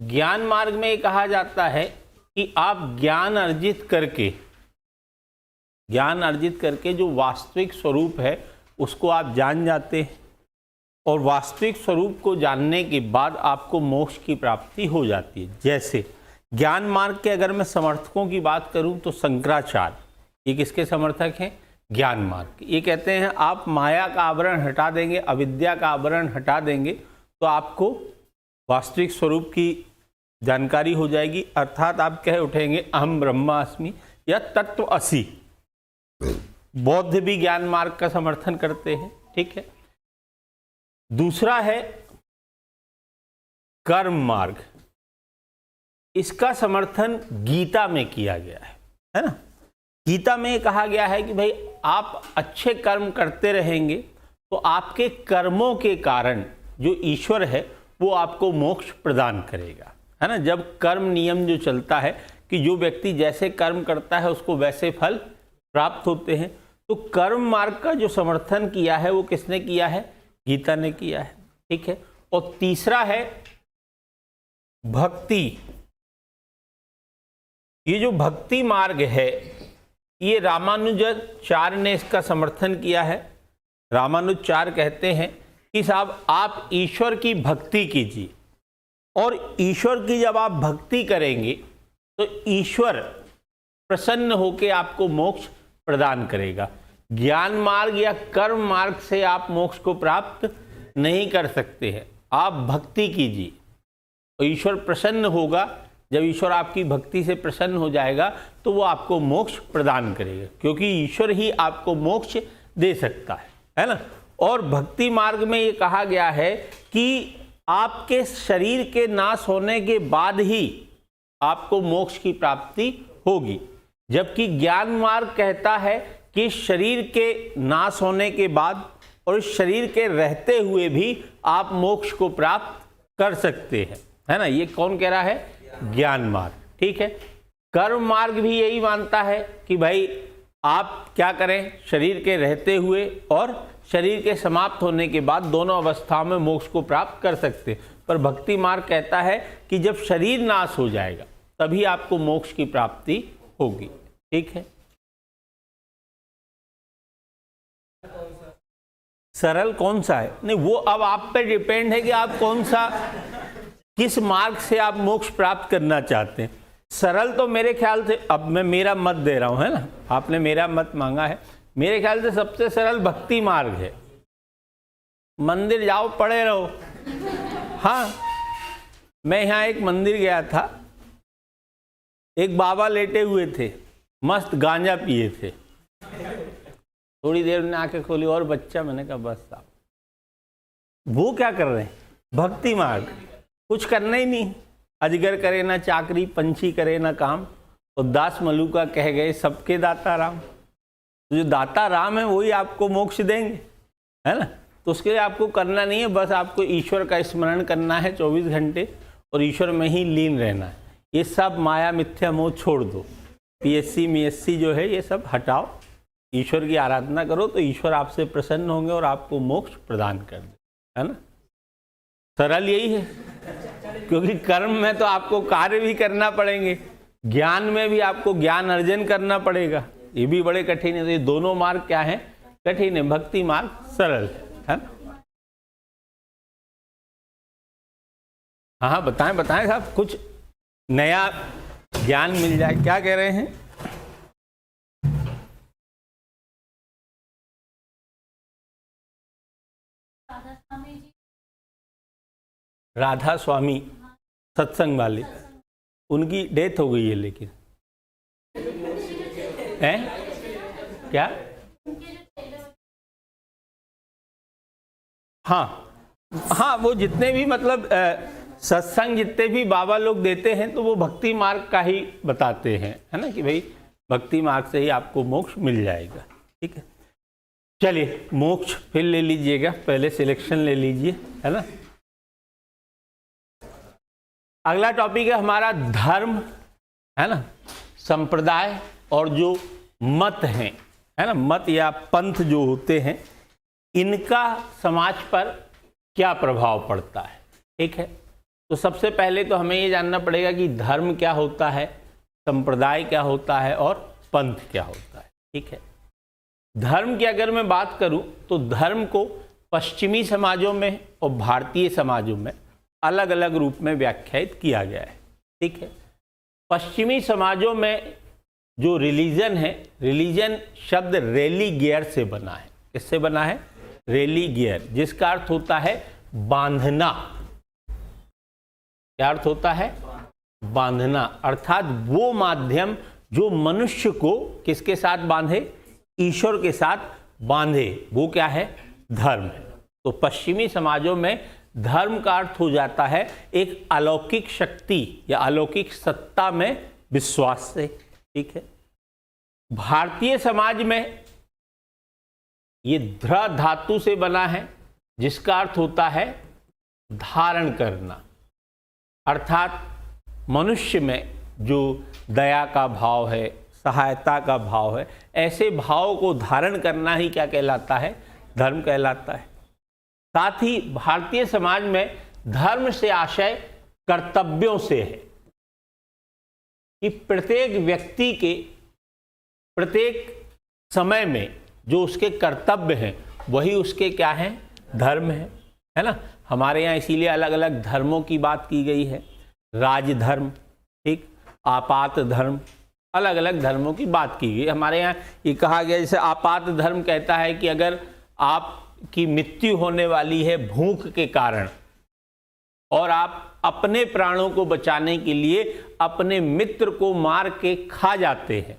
ज्ञान मार्ग में ये कहा जाता है कि आप ज्ञान अर्जित करके जो वास्तविक स्वरूप है उसको आप जान जाते हैं, और वास्तविक स्वरूप को जानने के बाद आपको मोक्ष की प्राप्ति हो जाती है। जैसे ज्ञान मार्ग के अगर मैं समर्थकों की बात करूं तो शंकराचार्य, ये किसके समर्थक हैं? ज्ञान मार्ग। ये कहते हैं आप माया का आवरण हटा देंगे, अविद्या का आवरण हटा देंगे तो आपको वास्तविक स्वरूप की जानकारी हो जाएगी, अर्थात आप कह उठेंगे अहम ब्रह्मास्मि या तत्व असि। बौद्ध भी ज्ञान मार्ग का समर्थन करते हैं, ठीक है। दूसरा है कर्म मार्ग, इसका समर्थन गीता में किया गया है ना। गीता में कहा गया है कि भाई आप अच्छे कर्म करते रहेंगे तो आपके कर्मों के कारण जो ईश्वर है वो आपको मोक्ष प्रदान करेगा, है ना। जब कर्म नियम जो चलता है कि जो व्यक्ति जैसे कर्म करता है उसको वैसे फल प्राप्त होते हैं, तो कर्म मार्ग का जो समर्थन किया है वो किसने किया है? गीता ने किया है, ठीक है। और तीसरा है भक्ति। ये जो भक्ति मार्ग है ये रामानुजाचार्य ने इसका समर्थन किया है। रामानुजाचार्य कहते हैं कि साहब आप ईश्वर की भक्ति कीजिए, और ईश्वर की जब आप भक्ति करेंगे तो ईश्वर प्रसन्न होकर आपको मोक्ष प्रदान करेगा। ज्ञान मार्ग या कर्म मार्ग से आप मोक्ष को प्राप्त नहीं कर सकते हैं। आप भक्ति कीजिए और ईश्वर प्रसन्न होगा। जब ईश्वर आपकी भक्ति से प्रसन्न हो जाएगा तो वो आपको मोक्ष प्रदान करेगा, क्योंकि ईश्वर ही आपको मोक्ष दे सकता है ना। और भक्ति मार्ग में ये कहा गया है कि आपके शरीर के नाश होने के बाद ही आपको मोक्ष की प्राप्ति होगी, जबकि ज्ञान मार्ग कहता है कि शरीर के नाश होने के बाद और शरीर के रहते हुए भी आप मोक्ष को प्राप्त कर सकते हैं, है ना। ये कौन कह रहा है? ज्ञान मार्ग, ठीक है। कर्म मार्ग भी यही मानता है कि भाई आप क्या करें, शरीर के रहते हुए और शरीर के समाप्त होने के बाद दोनों अवस्थाओं में मोक्ष को प्राप्त कर सकते हैं। पर भक्ति मार्ग कहता है कि जब शरीर नाश हो जाएगा तभी आपको मोक्ष की प्राप्ति होगी, ठीक है। सरल कौन सा है? नहीं, वो अब आप पे डिपेंड है कि आप कौन सा, किस मार्ग से आप मोक्ष प्राप्त करना चाहते हैं। सरल तो मेरे ख्याल से, अब मैं मेरा मत दे रहा हूं, है ना, आपने मेरा मत मांगा है, मेरे ख्याल से सबसे सरल भक्ति मार्ग है। मंदिर जाओ, पड़े रहो। हाँ, मैं यहाँ एक मंदिर गया था, एक बाबा लेटे हुए थे, मस्त गांजा पिए थे। थोड़ी देर में आंखें खोली और बच्चा, मैंने कहा बस साहब, वो क्या कर रहे हैं? भक्ति मार्ग। कुछ करना ही नहीं, अजगर करे ना चाकरी, पंछी करे ना काम, और दास मलुका कह गए सबके दाता राम। तो जो दाता राम है वही आपको मोक्ष देंगे, है ना। तो उसके लिए आपको करना नहीं है, बस आपको ईश्वर का स्मरण करना है 24 घंटे और ईश्वर में ही लीन रहना है। ये सब माया मिथ्या मोह छोड़ दो, पीएससी मीएससी जो है ये सब हटाओ, ईश्वर की आराधना करो तो ईश्वर आपसे प्रसन्न होंगे और आपको मोक्ष प्रदान कर दे, है ना। सरल यही है, क्योंकि कर्म में तो आपको कार्य भी करना पड़ेंगे, ज्ञान में भी आपको ज्ञान अर्जन करना पड़ेगा, ये भी बड़े कठिन है। तो ये दोनों मार्ग क्या है? कठिन है। भक्ति मार्ग सरल है ना। हाँ, बताएं बताएं साहब, कुछ नया ज्ञान मिल जाए। क्या कह रहे हैं? राधा स्वामी सत्संग वाले, उनकी डेथ हो गई है, लेकिन हैं क्या? हाँ, वो जितने भी मतलब सत्संग जितने भी बाबा लोग देते हैं तो वो भक्ति मार्ग का ही बताते हैं, है ना, कि भाई भक्ति मार्ग से ही आपको मोक्ष मिल जाएगा, ठीक है। चलिए, मोक्ष फिर ले लीजिएगा, पहले सिलेक्शन ले लीजिए, है ना। अगला टॉपिक है हमारा धर्म, है ना, संप्रदाय और जो मत हैं, है ना, मत या पंथ जो होते हैं, इनका समाज पर क्या प्रभाव पड़ता है, ठीक है। तो सबसे पहले तो हमें ये जानना पड़ेगा कि धर्म क्या होता है, संप्रदाय क्या होता है और पंथ क्या होता है। ठीक है, धर्म की अगर मैं बात करूं तो धर्म को पश्चिमी समाजों में और भारतीय समाजों में अलग अलग रूप में व्याख्यायित किया गया है। ठीक है, पश्चिमी समाजों में जो रिलीजन है, रिलीजन शब्द रेलीगियर से बना है। किससे बना है? रेलीगियर, जिसका अर्थ होता है बांधना। क्या अर्थ होता है? बांधना, अर्थात वो माध्यम जो मनुष्य को किसके साथ बांधे? ईश्वर के साथ बांधे, वो क्या है? धर्म है। तो पश्चिमी समाजों में धर्म का अर्थ हो जाता है एक अलौकिक शक्ति या अलौकिक सत्ता में विश्वास से। ठीक है, भारतीय समाज में ये ध्र धातु से बना है, जिसका अर्थ होता है धारण करना, अर्थात मनुष्य में जो दया का भाव है, सहायता का भाव है, ऐसे भाव को धारण करना ही क्या कहलाता है? धर्म कहलाता है। साथ ही भारतीय समाज में धर्म से आशय कर्तव्यों से है कि प्रत्येक व्यक्ति के प्रत्येक समय में जो उसके कर्तव्य हैं वही उसके क्या हैं? धर्म है ना। हमारे यहाँ इसीलिए अलग अलग धर्मों की बात की गई है, राजधर्म, ठीक, आपात धर्म, अलग अलग धर्मों की बात की गई। हमारे यहाँ ये कहा गया, जैसे आपात धर्म कहता है कि अगर आपकी मृत्यु होने वाली है भूख के कारण और आप अपने प्राणों को बचाने के लिए अपने मित्र को मार के खा जाते हैं,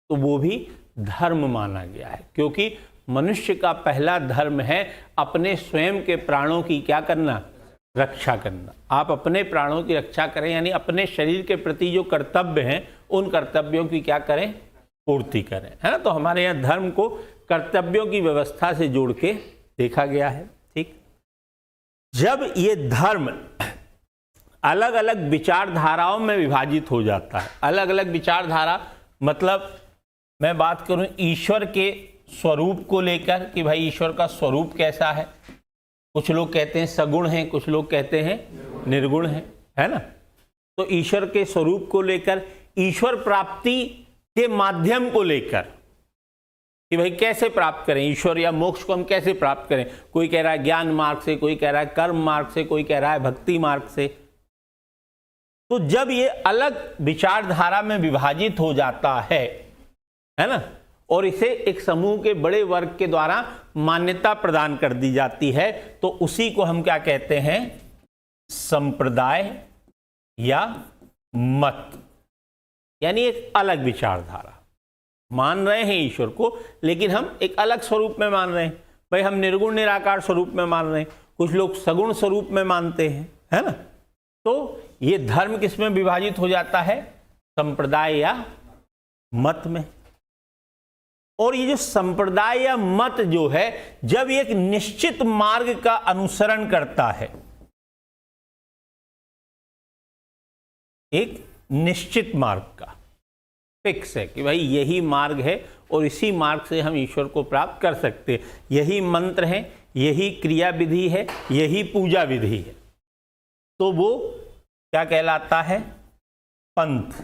तो वो भी धर्म माना गया है, क्योंकि मनुष्य का पहला धर्म है अपने स्वयं के प्राणों की क्या करना? रक्षा करना। आप अपने प्राणों की रक्षा करें, यानी अपने शरीर के प्रति जो कर्तव्य हैं उन कर्तव्यों की क्या करें? पूर्ति करें, है ना। तो हमारे यहाँ धर्म को कर्तव्यों की व्यवस्था से जोड़ के देखा गया है। ठीक, जब ये धर्म अलग अलग विचारधाराओं में विभाजित हो जाता है, अलग अलग विचारधारा मतलब मैं बात करूं ईश्वर के स्वरूप को लेकर कि भाई ईश्वर का स्वरूप कैसा है, कुछ लोग कहते हैं सगुण है, कुछ लोग कहते हैं निर्गुण है ना। तो ईश्वर के स्वरूप को लेकर, ईश्वर प्राप्ति के माध्यम को लेकर कि भाई कैसे प्राप्त करें ईश्वर या मोक्ष को हम कैसे प्राप्त करें। कोई कह रहा है ज्ञान मार्ग से, कोई कह रहा है कर्म मार्ग से, कोई कह रहा है भक्ति मार्ग से। तो जब ये अलग विचारधारा में विभाजित हो जाता है ना, और इसे एक समूह के बड़े वर्ग के द्वारा मान्यता प्रदान कर दी जाती है, तो उसी को हम क्या कहते हैं? संप्रदाय या मत, यानी एक अलग विचारधारा। मान रहे हैं ईश्वर को, लेकिन हम एक अलग स्वरूप में मान रहे हैं। भाई हम निर्गुण निराकार स्वरूप में मान रहे हैं, कुछ लोग सगुण स्वरूप में मानते हैं, है ना। तो ये धर्म किस में विभाजित हो जाता है? संप्रदाय या मत में। और ये जो संप्रदाय या मत जो है, जब एक निश्चित मार्ग का अनुसरण करता है, एक निश्चित मार्ग का फिक्स है कि भाई यही मार्ग है और इसी मार्ग से हम ईश्वर को प्राप्त कर सकते हैं, यही मंत्र है, यही क्रिया विधि है, यही पूजा विधि है, तो वो क्या कहलाता है? पंथ।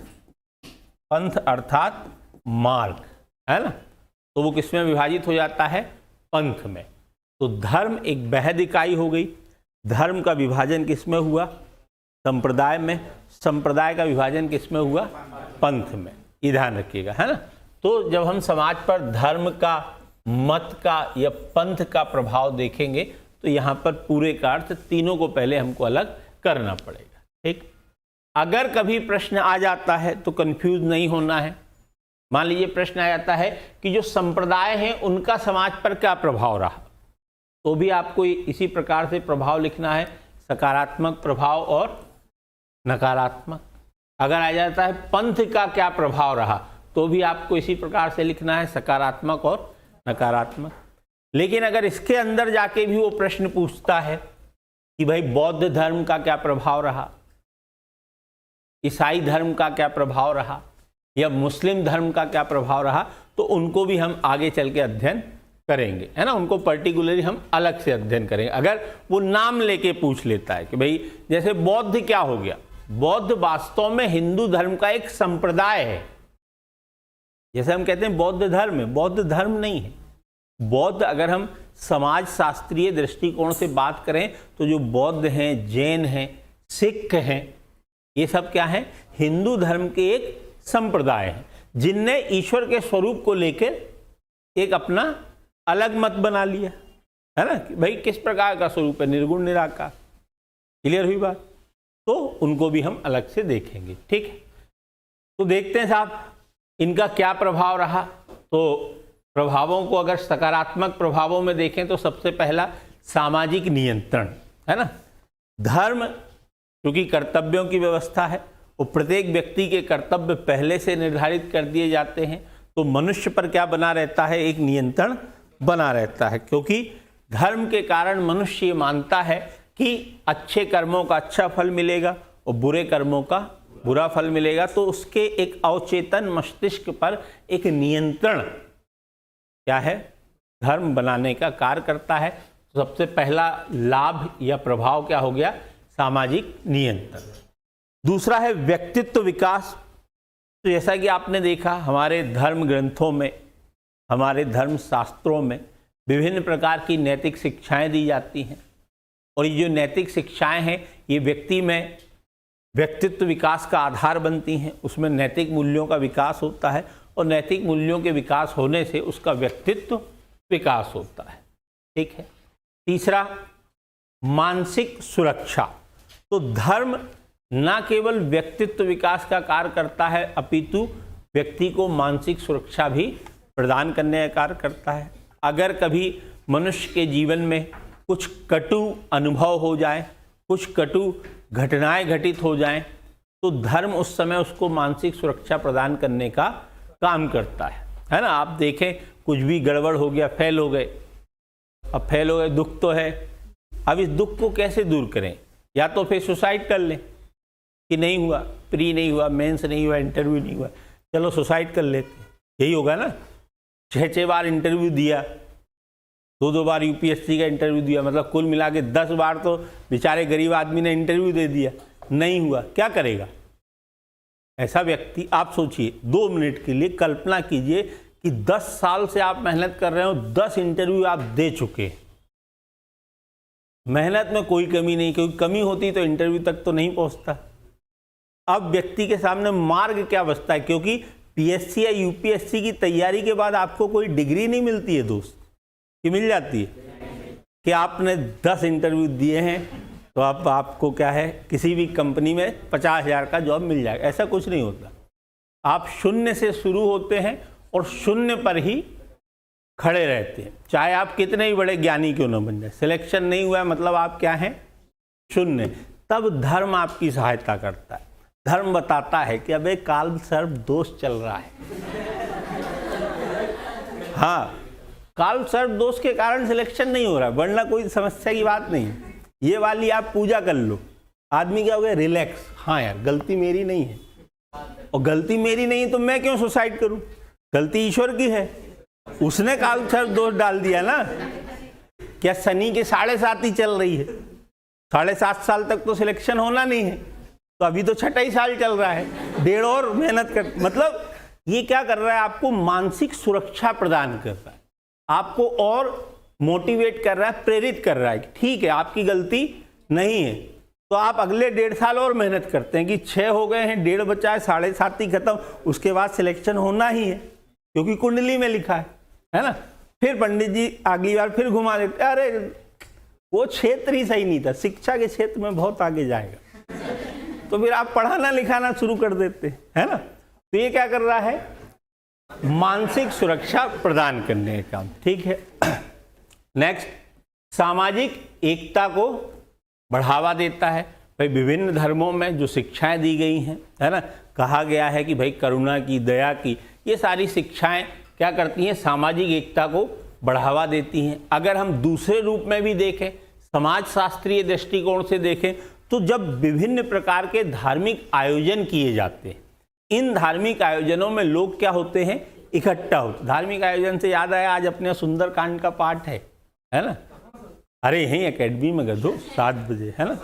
पंथ अर्थात मार्ग, है ना। तो वो किसमें विभाजित हो जाता है? पंथ में। तो धर्म एक बेहद इकाई हो गई। धर्म का विभाजन किसमें हुआ? संप्रदाय में। संप्रदाय का विभाजन किसमें हुआ? पंथ में। ये ध्यान रखिएगा, है ना। तो जब हम समाज पर धर्म का, मत का या पंथ का प्रभाव देखेंगे तो यहाँ पर पूरे का अर्थ तीनों को पहले हमको अलग करना पड़ेगा। ठीक, अगर कभी प्रश्न आ जाता है तो कंफ्यूज नहीं होना है। मान लीजिए प्रश्न आ जाता है कि जो संप्रदाय हैं उनका समाज पर क्या प्रभाव रहा, तो भी आपको इसी प्रकार से प्रभाव लिखना है, सकारात्मक प्रभाव और नकारात्मक। अगर आ जाता है पंथ का क्या प्रभाव रहा, तो भी आपको इसी प्रकार से लिखना है, सकारात्मक और नकारात्मक। लेकिन अगर इसके अंदर जाके भी वो प्रश्न पूछता है कि भाई बौद्ध धर्म का क्या प्रभाव रहा, ईसाई धर्म का क्या प्रभाव रहा, या मुस्लिम धर्म का क्या प्रभाव रहा, तो उनको भी हम आगे चल के अध्ययन करेंगे, है ना, उनको पर्टिकुलरली हम अलग से अध्ययन करेंगे। अगर वो नाम लेके पूछ लेता है कि भाई जैसे बौद्ध क्या हो गया, बौद्ध वास्तव में हिंदू धर्म का एक संप्रदाय है। जैसे हम कहते हैं बौद्ध धर्म है, बौद्ध धर्म नहीं है। बौद्ध अगर हम समाज शास्त्रीय दृष्टिकोण से बात करें तो जो बौद्ध हैं, जैन हैं, सिख हैं, ये सब क्या है, हिंदू धर्म के एक संप्रदाय है जिनने ईश्वर के स्वरूप को लेकर एक अपना अलग मत बना लिया, है ना, कि भाई किस प्रकार का स्वरूप है, निर्गुण निराकार। क्लियर हुई बात? तो उनको भी हम अलग से देखेंगे। ठीक है, तो देखते हैं साहब इनका क्या प्रभाव रहा। तो प्रभावों को अगर सकारात्मक प्रभावों में देखें तो सबसे पहला सामाजिक नियंत्रण, है ना। धर्म क्योंकि कर्तव्यों की व्यवस्था है, वो प्रत्येक व्यक्ति के कर्तव्य पहले से निर्धारित कर दिए जाते हैं, तो मनुष्य पर क्या बना रहता है, एक नियंत्रण बना रहता है। क्योंकि धर्म के कारण मनुष्य ये मानता है कि अच्छे कर्मों का अच्छा फल मिलेगा और बुरे कर्मों का बुरा फल मिलेगा, तो उसके एक अवचेतन मस्तिष्क पर एक नियंत्रण क्या है, धर्म बनाने का कार्य करता है। तो सबसे पहला लाभ या प्रभाव क्या हो गया, सामाजिक नियंत्रण। दूसरा है व्यक्तित्व विकास। तो जैसा कि आपने देखा हमारे धर्म ग्रंथों में, हमारे धर्म शास्त्रों में विभिन्न प्रकार की नैतिक शिक्षाएं दी जाती हैं, और ये जो नैतिक शिक्षाएं हैं ये व्यक्ति में व्यक्तित्व विकास का आधार बनती हैं। उसमें नैतिक मूल्यों का विकास होता है, और नैतिक मूल्यों के विकास होने से उसका व्यक्तित्व विकास होता है। ठीक है। तीसरा, मानसिक सुरक्षा। तो धर्म न केवल व्यक्तित्व विकास का कार्य करता है, अपितु व्यक्ति को मानसिक सुरक्षा भी प्रदान करने का कार्य करता है। अगर कभी मनुष्य के जीवन में कुछ कटु अनुभव हो जाए, कुछ कटु घटनाएं घटित हो जाएं, तो धर्म उस समय उसको मानसिक सुरक्षा प्रदान करने का काम करता है ना। आप देखें कुछ भी गड़बड़ हो गया, फेल हो गए, अब फेल हो गए, दुख तो है, अब इस दुख को कैसे दूर करें, या तो फिर सुसाइड कर लें कि नहीं हुआ, प्री नहीं हुआ, मेंस नहीं हुआ, इंटरव्यू नहीं हुआ, चलो सुसाइड कर लेते, यही होगा ना। 6 बार इंटरव्यू दिया, 2 बार यूपीएससी का इंटरव्यू दिया, मतलब कुल मिला के 10 बार तो बेचारे गरीब आदमी ने इंटरव्यू दे दिया, नहीं हुआ, क्या करेगा ऐसा व्यक्ति। आप सोचिए 2 मिनट के लिए कल्पना कीजिए कि 10 साल से आप मेहनत कर रहे हो, 10 इंटरव्यू आप दे चुके, मेहनत में कोई कमी नहीं, क्योंकि कमी होती तो इंटरव्यू तक तो नहीं पहुंचता। अब व्यक्ति के सामने मार्ग क्या बचता है, क्योंकि पीएससी या यूपीएससी की तैयारी के बाद आपको कोई डिग्री नहीं मिलती है दोस्त, कि मिल जाती है कि आपने 10 इंटरव्यू दिए हैं तो अब आपको क्या है, किसी भी कंपनी में 50,000 का जॉब मिल जाएगा, ऐसा कुछ नहीं होता। आप शून्य से शुरू होते हैं और शून्य पर ही खड़े रहते हैं, चाहे आप कितने ही बड़े ज्ञानी क्यों न बन जाए। सिलेक्शन नहीं हुआ है मतलब आप क्या हैं, शून्य। तब धर्म आपकी सहायता करता है। धर्म बताता है कि अबे काल सर्प दोष चल रहा है, हाँ, काल सर्प दोष के कारण सिलेक्शन नहीं हो रहा, वरना कोई समस्या की बात नहीं। ये वाली आप पूजा कर लो, आदमी क्या हो गया, रिलैक्स, हाँ यार गलती मेरी नहीं है, और गलती मेरी नहीं है तो मैं क्यों सुसाइड करूं, गलती ईश्वर की है, उसने काल सर्प दोष डाल दिया ना। क्या शनि के 7.5 ही चल रही है, 7.5 साल तक तो सिलेक्शन होना नहीं है, तो अभी तो 6 साल चल रहा है, 1.5 और मेहनत कर, मतलब ये क्या कर रहा है, आपको मानसिक सुरक्षा प्रदान कर रहा है, आपको और मोटिवेट कर रहा है, प्रेरित कर रहा है कि ठीक है आपकी गलती नहीं है, तो आप अगले 1.5 साल और मेहनत करते हैं कि 6 हो गए हैं, 1.5 बचा है, 7.5 ही खत्म, उसके बाद सिलेक्शन होना ही है क्योंकि कुंडली में लिखा है ना। फिर पंडित जी अगली बार फिर घुमा देते, अरे वो क्षेत्र ही सही नहीं था, शिक्षा के क्षेत्र में बहुत आगे जाएगा, तो फिर आप पढ़ाना लिखाना शुरू कर देते है ना। तो ये क्या कर रहा है, मानसिक सुरक्षा प्रदान करने का काम। ठीक है। नेक्स्ट, सामाजिक एकता को बढ़ावा देता है। भाई विभिन्न धर्मों में जो शिक्षाएं दी गई हैं, है ना, कहा गया है कि भाई करुणा की, दया की, ये सारी शिक्षाएं क्या करती हैं, सामाजिक एकता को बढ़ावा देती हैं। अगर हम दूसरे रूप में भी देखें, समाज शास्त्रीय दृष्टिकोण से देखें, तो जब विभिन्न प्रकार के धार्मिक आयोजन किए जाते हैं, इन धार्मिक आयोजनों में लोग क्या होते हैं, इकट्ठा हो। धार्मिक आयोजन से याद आया, आज अपने सुंदरकांड का पाठ है ना? अरे यहीं एकेडमी में गधो 7 बजे, है ना?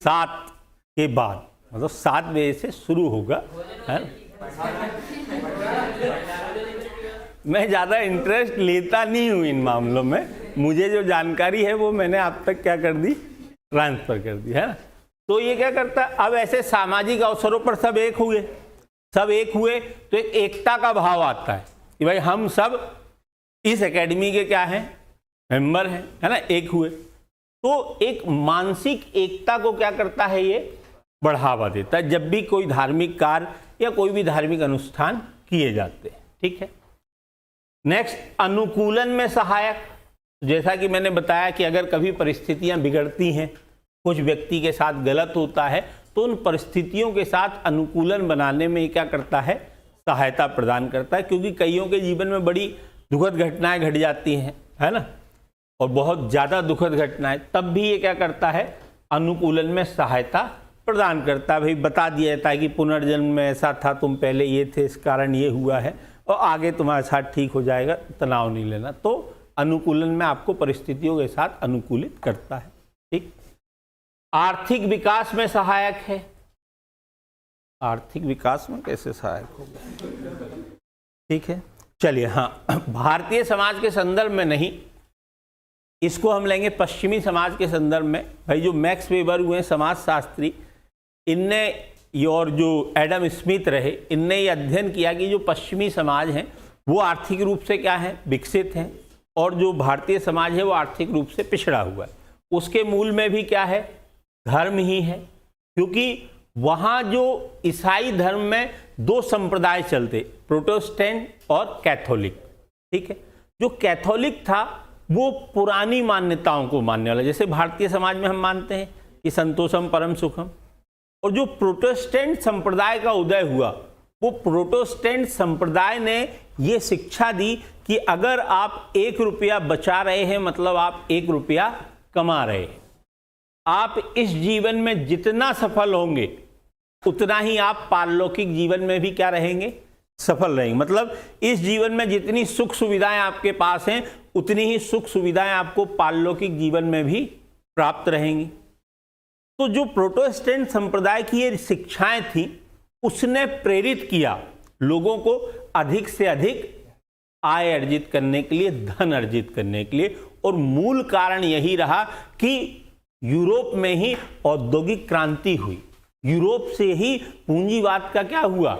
7 के बाद, मतलब 7 बजे से शुरू होगा, है ना? मैं ज़्यादा इंटरेस्ट लेता नहीं हूँ इन मामलों में, मुझे जो जानकारी है वो मैंने आप तक क्या कर दी, ट्रांसफर कर दी, है ना? तो ये क्या करता है, अब ऐसे सामाजिक अवसरों पर सब एक हुए तो एक एकता का भाव आता है कि भाई हम सब इस एकेडमी के क्या हैं, मेंबर हैं, है ना? एक हुए तो एक मानसिक एकता को क्या करता है, ये बढ़ावा देता है जब भी कोई धार्मिक कार्य या कोई भी धार्मिक अनुष्ठान किए जाते हैं। ठीक है। नेक्स्ट, अनुकूलन में सहायक। जैसा कि मैंने बताया कि अगर कभी परिस्थितियां बिगड़ती हैं, कुछ व्यक्ति के साथ गलत होता है, तो उन परिस्थितियों के साथ अनुकूलन बनाने में क्या करता है, सहायता प्रदान करता है। क्योंकि कईयों के जीवन में बड़ी दुखद घटनाएं घट जाती हैं, है ना, और बहुत ज़्यादा दुखद घटनाएं, तब भी ये क्या करता है, अनुकूलन में सहायता प्रदान करता है। भाई बता दिया जाता है कि पुनर्जन्म में ऐसा था, तुम पहले ये थे, इस कारण ये हुआ है और आगे तुम्हारे साथ ठीक हो जाएगा, तनाव नहीं लेना। तो अनुकूलन में आपको परिस्थितियों के साथ अनुकूलित करता है। ठीक। आर्थिक विकास में सहायक है। आर्थिक विकास में कैसे सहायक होगा? ठीक है, चलिए। हाँ, भारतीय समाज के संदर्भ में नहीं, इसको हम लेंगे पश्चिमी समाज के संदर्भ में। भाई जो मैक्स वेबर हुए समाजशास्त्री, इनने और जो एडम स्मिथ रहे, इनने ये अध्ययन किया कि जो पश्चिमी समाज हैं वो आर्थिक रूप से क्या है, विकसित हैं, और जो भारतीय समाज है वो आर्थिक रूप से पिछड़ा हुआ है। उसके मूल में भी क्या है, धर्म ही है। क्योंकि वहाँ जो ईसाई धर्म में 2 संप्रदाय चलते, प्रोटेस्टेंट और कैथोलिक। ठीक है। जो कैथोलिक था वो पुरानी मान्यताओं को मानने वाला, जैसे भारतीय समाज में हम मानते हैं कि संतोषम परम सुखम। और जो प्रोटेस्टेंट संप्रदाय का उदय हुआ, वो प्रोटेस्टेंट संप्रदाय ने ये शिक्षा दी कि अगर आप 1 रुपया बचा रहे हैं, मतलब आप 1 रुपया कमा रहे हैं, आप इस जीवन में जितना सफल होंगे उतना ही आप पारलौकिक जीवन में भी क्या रहेंगे, सफल रहेंगे। मतलब इस जीवन में जितनी सुख सुविधाएं आपके पास हैं, उतनी ही सुख सुविधाएं आपको पारलौकिक जीवन में भी प्राप्त रहेंगी। तो जो प्रोटेस्टेंट संप्रदाय की ये शिक्षाएं थी, उसने प्रेरित किया लोगों को अधिक से अधिक आय अर्जित करने के लिए, धन अर्जित करने के लिए। और मूल कारण यही रहा कि यूरोप में ही औद्योगिक क्रांति हुई, यूरोप से ही पूंजीवाद का क्या हुआ,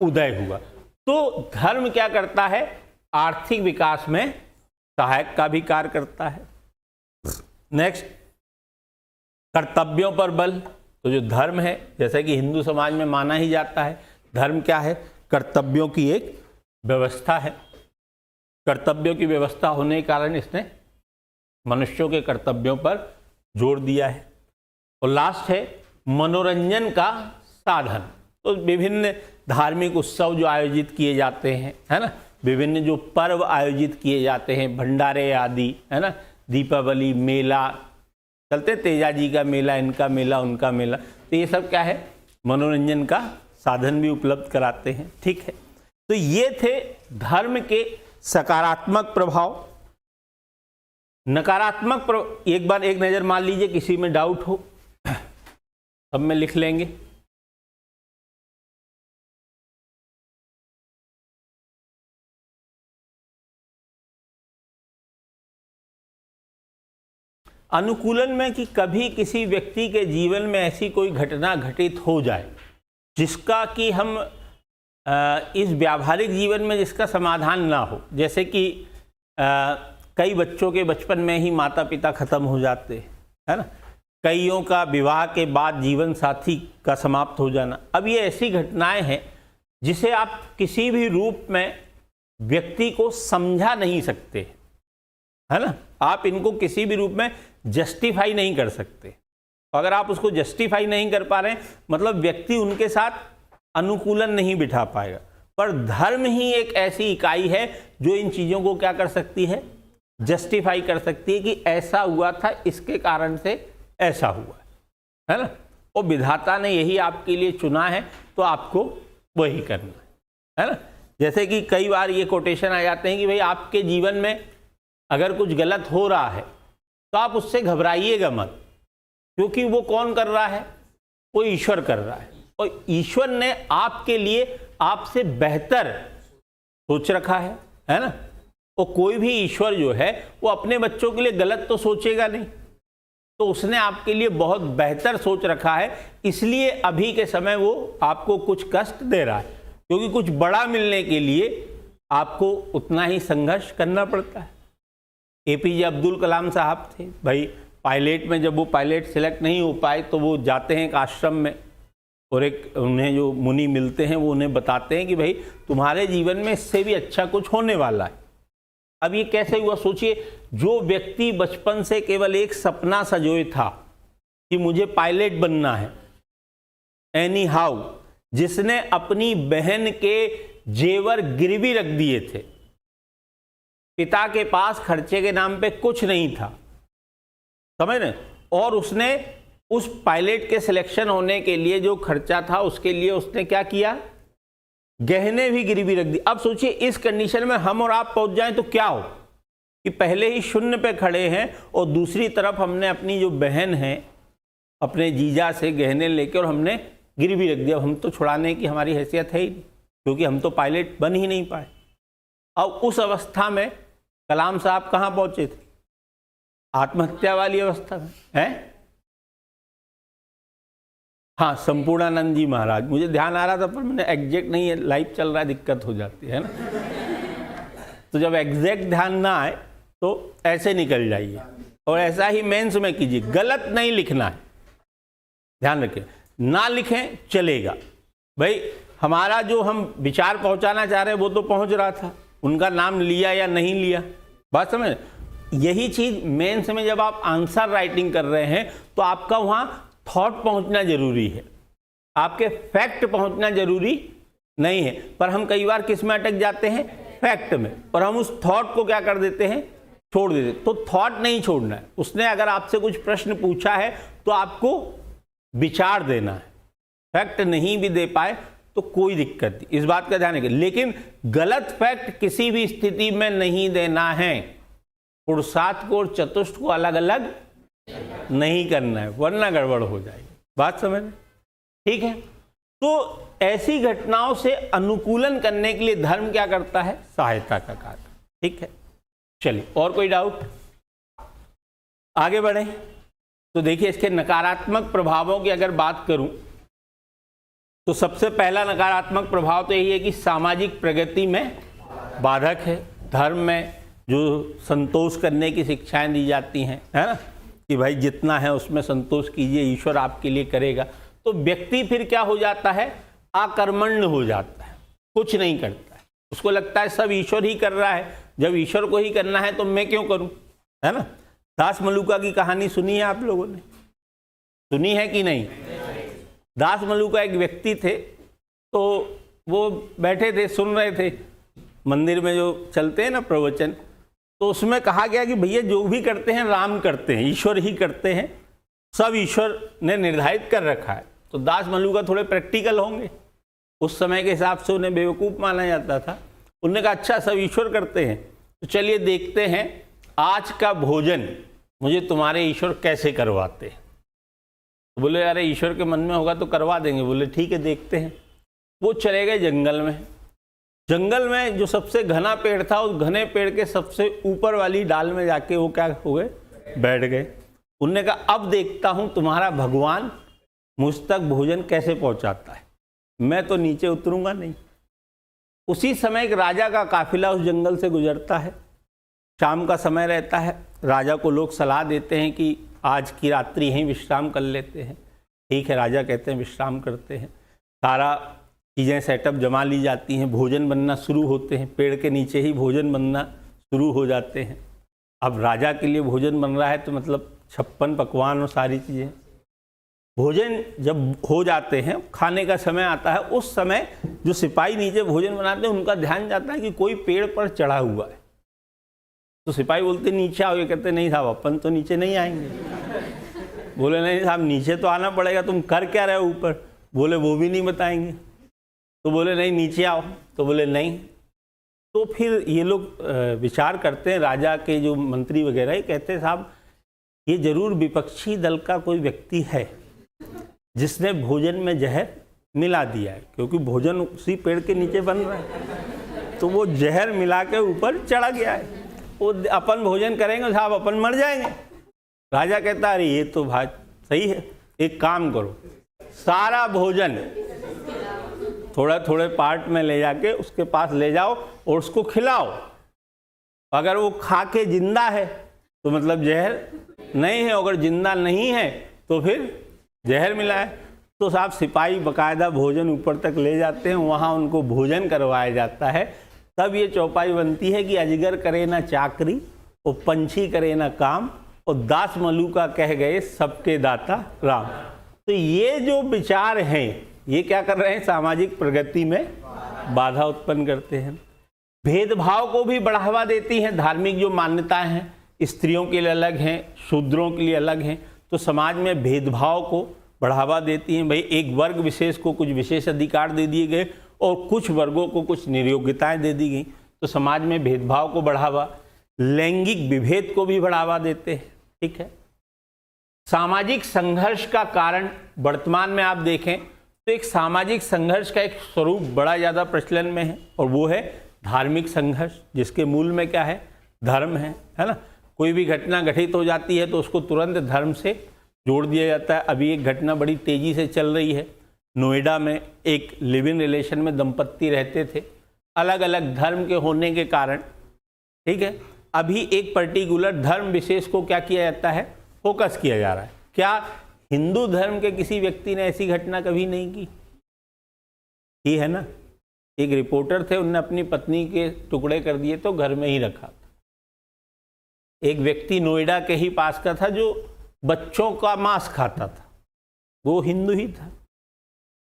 उदय हुआ। तो धर्म क्या करता है, आर्थिक विकास में सहायक का भी कार्य करता है। नेक्स्ट, कर्तव्यों पर बल। तो जो धर्म है, जैसा कि हिंदू समाज में माना ही जाता है, धर्म क्या है, कर्तव्यों की एक व्यवस्था है। कर्तव्यों की व्यवस्था होने के कारण इसने मनुष्यों के कर्तव्यों पर जोर दिया है। और लास्ट है मनोरंजन का साधन। तो विभिन्न धार्मिक उत्सव जो आयोजित किए जाते हैं, है ना, विभिन्न जो पर्व आयोजित किए जाते हैं, भंडारे आदि, है ना, दीपावली, मेला चलते, तेजा जी का मेला, इनका मेला, उनका मेला, तो ये सब क्या है, मनोरंजन का साधन भी उपलब्ध कराते हैं। ठीक है। तो ये थे धर्म के सकारात्मक प्रभाव। नकारात्मक एक बार एक नज़र मार लीजिए, किसी में डाउट हो अब में लिख लेंगे। अनुकूलन में कि कभी किसी व्यक्ति के जीवन में ऐसी कोई घटना घटित हो जाए जिसका कि हम इस व्यावहारिक जीवन में जिसका समाधान ना हो। जैसे कि कई बच्चों के बचपन में ही माता पिता खत्म हो जाते हैं, है ना, कईयों का विवाह के बाद जीवन साथी का समाप्त हो जाना। अब ये ऐसी घटनाएं हैं जिसे आप किसी भी रूप में व्यक्ति को समझा नहीं सकते, है ना, आप इनको किसी भी रूप में जस्टिफाई नहीं कर सकते। अगर आप उसको जस्टिफाई नहीं कर पा रहे हैं, मतलब व्यक्ति उनके साथ अनुकूलन नहीं बिठा पाएगा। पर धर्म ही एक ऐसी इकाई है जो इन चीज़ों को क्या कर सकती है, जस्टिफाई कर सकती है कि ऐसा हुआ था, इसके कारण से ऐसा हुआ, है ना। और विधाता ने यही आपके लिए चुना है, तो आपको वही करना है ना। जैसे कि कई बार ये कोटेशन आ जाते हैं कि भाई आपके जीवन में अगर कुछ गलत हो रहा है तो आप उससे घबराइएगा मत, क्योंकि वो कौन कर रहा है? वो ईश्वर कर रहा है, और ईश्वर ने आपके लिए आपसे बेहतर सोच रखा है ना। और कोई भी ईश्वर जो है वो अपने बच्चों के लिए गलत तो सोचेगा नहीं, तो उसने आपके लिए बहुत बेहतर सोच रखा है, इसलिए अभी के समय वो आपको कुछ कष्ट दे रहा है, क्योंकि कुछ बड़ा मिलने के लिए आपको उतना ही संघर्ष करना पड़ता है। एपीजे अब्दुल कलाम साहब थे भाई, पायलट में जब वो पायलट सिलेक्ट नहीं हो पाए तो वो जाते हैं एक आश्रम में, और एक उन्हें जो मुनि मिलते हैं वो उन्हें बताते हैं कि भाई तुम्हारे जीवन में इससे भी अच्छा कुछ होने वाला है। अब ये कैसे हुआ? सोचिए, जो व्यक्ति बचपन से केवल एक सपना संजोए था कि मुझे पायलट बनना है, एनी हाउ, जिसने अपनी बहन के जेवर गिरवी रख दिए थे, पिता के पास खर्चे के नाम पे कुछ नहीं था, समझ रहे, और उसने उस पायलट के सिलेक्शन होने के लिए जो खर्चा था उसके लिए उसने क्या किया? गहने भी गिरवी रख दी। अब सोचिए, इस कंडीशन में हम और आप पहुंच जाएं तो क्या हो कि पहले ही शून्य पे खड़े हैं, और दूसरी तरफ हमने अपनी जो बहन है अपने जीजा से गहने लेके और हमने गिरवी रख दिया। हम तो छुड़ाने की हमारी हैसियत है ही नहीं, क्योंकि हम तो पायलट बन ही नहीं पाए। अब उस अवस्था में कलाम साहब कहाँ पहुंचे थे? आत्महत्या वाली अवस्था में है। हाँ, संपूर्णानंद जी महाराज, मुझे ध्यान आ रहा था पर मैंने एग्जैक्ट नहीं है, लाइव चल रहा है, दिक्कत हो जाती है ना। तो जब एग्जैक्ट ध्यान ना आए तो ऐसे निकल जाइए, और ऐसा ही मेंस में कीजिए, गलत नहीं लिखना है, ध्यान रखें, ना लिखें चलेगा। भाई हमारा जो हम विचार पहुंचाना चाह रहे हैं वो तो पहुंच रहा था, उनका नाम लिया या नहीं लिया, बात समझ। यही चीज मेंस में जब आप आंसर राइटिंग कर रहे हैं तो आपका वहां थॉट पहुंचना जरूरी है, आपके फैक्ट पहुंचना जरूरी नहीं है। पर हम कई बार किस में अटक जाते हैं? फैक्ट में, और हम उस थॉट को क्या कर देते हैं? छोड़ देते। तो थॉट नहीं छोड़ना है। उसने अगर आपसे कुछ प्रश्न पूछा है तो आपको विचार देना है, फैक्ट नहीं भी दे पाए तो कोई दिक्कत नहीं, इस बात का ध्यान रखें। लेकिन गलत फैक्ट किसी भी स्थिति में नहीं देना है। पुरुषार्थ को और चतुष्ट को अलग अलग नहीं करना है, वरना गड़बड़ हो जाएगी, बात समझ, ठीक है। तो ऐसी घटनाओं से अनुकूलन करने के लिए धर्म क्या करता है? सहायता का कार्य, ठीक है। चलिए, और कोई डाउट? आगे बढ़े तो देखिए, इसके नकारात्मक प्रभावों की अगर बात करूं तो सबसे पहला नकारात्मक प्रभाव तो यही है कि सामाजिक प्रगति में बाधक है। धर्म में जो संतोष करने की शिक्षाएं दी जाती हैं, है ना, कि भाई जितना है उसमें संतोष कीजिए, ईश्वर आपके लिए करेगा, तो व्यक्ति फिर क्या हो जाता है? आकर्मण्य हो जाता है, कुछ नहीं करता है। उसको लगता है सब ईश्वर ही कर रहा है, जब ईश्वर को ही करना है तो मैं क्यों करूं, है ना। दास मलूका की कहानी सुनी है आप लोगों ने? सुनी है कि नहीं? दास मलूका एक व्यक्ति थे, तो वो बैठे थे, सुन रहे थे मंदिर में जो चलते हैं ना प्रवचन, तो उसमें कहा गया कि भैया जो भी करते हैं राम करते हैं, ईश्वर ही करते हैं, सब ईश्वर ने निर्धारित कर रखा है। तो दास मलूका थोड़े प्रैक्टिकल होंगे, उस समय के हिसाब से उन्हें बेवकूफ़ माना जाता था। उन्होंने कहा अच्छा सब ईश्वर करते हैं, तो चलिए देखते हैं आज का भोजन मुझे तुम्हारे ईश्वर कैसे करवाते हैं। तो बोले अरे ईश्वर के मन में होगा तो करवा देंगे। बोले ठीक है देखते हैं। वो चले गए जंगल में। जंगल में जो सबसे घना पेड़ था, उस घने पेड़ के सबसे ऊपर वाली डाल में जाके वो क्या हो गए? बैठ गए। उनने कहा अब देखता हूं तुम्हारा भगवान मुझ तक भोजन कैसे पहुंचाता है, मैं तो नीचे उतरूंगा नहीं। उसी समय एक राजा का काफिला उस जंगल से गुजरता है। शाम का समय रहता है। राजा को लोग सलाह देते हैं कि आज की रात्रि यहीं विश्राम कर लेते हैं। ठीक है, राजा कहते हैं विश्राम करते हैं। सारा चीज़ें सेटअप जमा ली जाती हैं, भोजन बनना शुरू होते हैं। पेड़ के नीचे ही भोजन बनना शुरू हो जाते हैं। अब राजा के लिए भोजन बन रहा है तो मतलब 56 पकवान और सारी चीज़ें। भोजन जब हो जाते हैं, खाने का समय आता है, उस समय जो सिपाही नीचे भोजन बनाते हैं उनका ध्यान जाता है कि कोई पेड़ पर चढ़ा हुआ है। तो सिपाही बोलते नीचे आओ, ये कहते नहीं साहब अपन तो नीचे नहीं आएंगे। बोले नहीं साहब नीचे तो आना पड़ेगा, तुम कर क्या रहे हो ऊपर? बोले वो भी नहीं बताएंगे। तो बोले नहीं नीचे आओ, तो बोले नहीं। तो फिर ये लोग विचार करते हैं, राजा के जो मंत्री वगैरह, ये कहते हैं साहब ये जरूर विपक्षी दल का कोई व्यक्ति है जिसने भोजन में जहर मिला दिया है, क्योंकि भोजन उसी पेड़ के नीचे बन रहा है, तो वो जहर मिला के ऊपर चढ़ा गया है, वो अपन भोजन करेंगे साहब अपन मर जाएंगे। राजा कहता अरे ये तो भाई सही है, एक काम करो सारा भोजन थोड़ा थोड़े पार्ट में ले जाके उसके पास ले जाओ और उसको खिलाओ, अगर वो खा के जिंदा है तो मतलब जहर नहीं है, अगर जिंदा नहीं है तो फिर जहर मिला है। तो साहब सिपाही बकायदा भोजन ऊपर तक ले जाते हैं, वहाँ उनको भोजन करवाया जाता है। तब ये चौपाई बनती है कि अजगर करे ना चाकरी और पंछी करे ना काम और दास मलूका कह गए सबके दाता राम। तो ये जो विचार हैं ये क्या कर रहे हैं, सामाजिक प्रगति में बाधा उत्पन्न करते हैं, भेदभाव को भी बढ़ावा देती हैं। धार्मिक जो मान्यताएं हैं स्त्रियों के लिए अलग हैं, शूद्रों के लिए अलग हैं, तो समाज में भेदभाव को बढ़ावा देती हैं। भाई एक वर्ग विशेष को कुछ विशेष अधिकार दे दिए गए और कुछ वर्गों को कुछ नियोग्यताएं दे दी गई, तो समाज में भेदभाव को बढ़ावा, लैंगिक विभेद को भी बढ़ावा देते हैं। ठीक है, सामाजिक संघर्ष का कारण वर्तमान में आप देखें तो एक सामाजिक संघर्ष का एक स्वरूप बड़ा ज़्यादा प्रचलन में है और वो है धार्मिक संघर्ष, जिसके मूल में क्या है, धर्म है ना। कोई भी घटना घटित हो जाती है तो उसको तुरंत धर्म से जोड़ दिया जाता है। अभी एक घटना बड़ी तेजी से चल रही है, नोएडा में एक लिव इन रिलेशन में दंपत्ति रहते थे, अलग अलग धर्म के होने के कारण, ठीक है, अभी एक पर्टिकुलर धर्म विशेष को क्या किया जाता है, फोकस किया जा रहा है। क्या हिंदू धर्म के किसी व्यक्ति ने ऐसी घटना कभी नहीं की है ना। एक रिपोर्टर थे, उन्होंने अपनी पत्नी के टुकड़े कर दिए तो घर में ही रखा। एक व्यक्ति नोएडा के ही पास का था जो बच्चों का मांस खाता था, वो हिंदू ही था।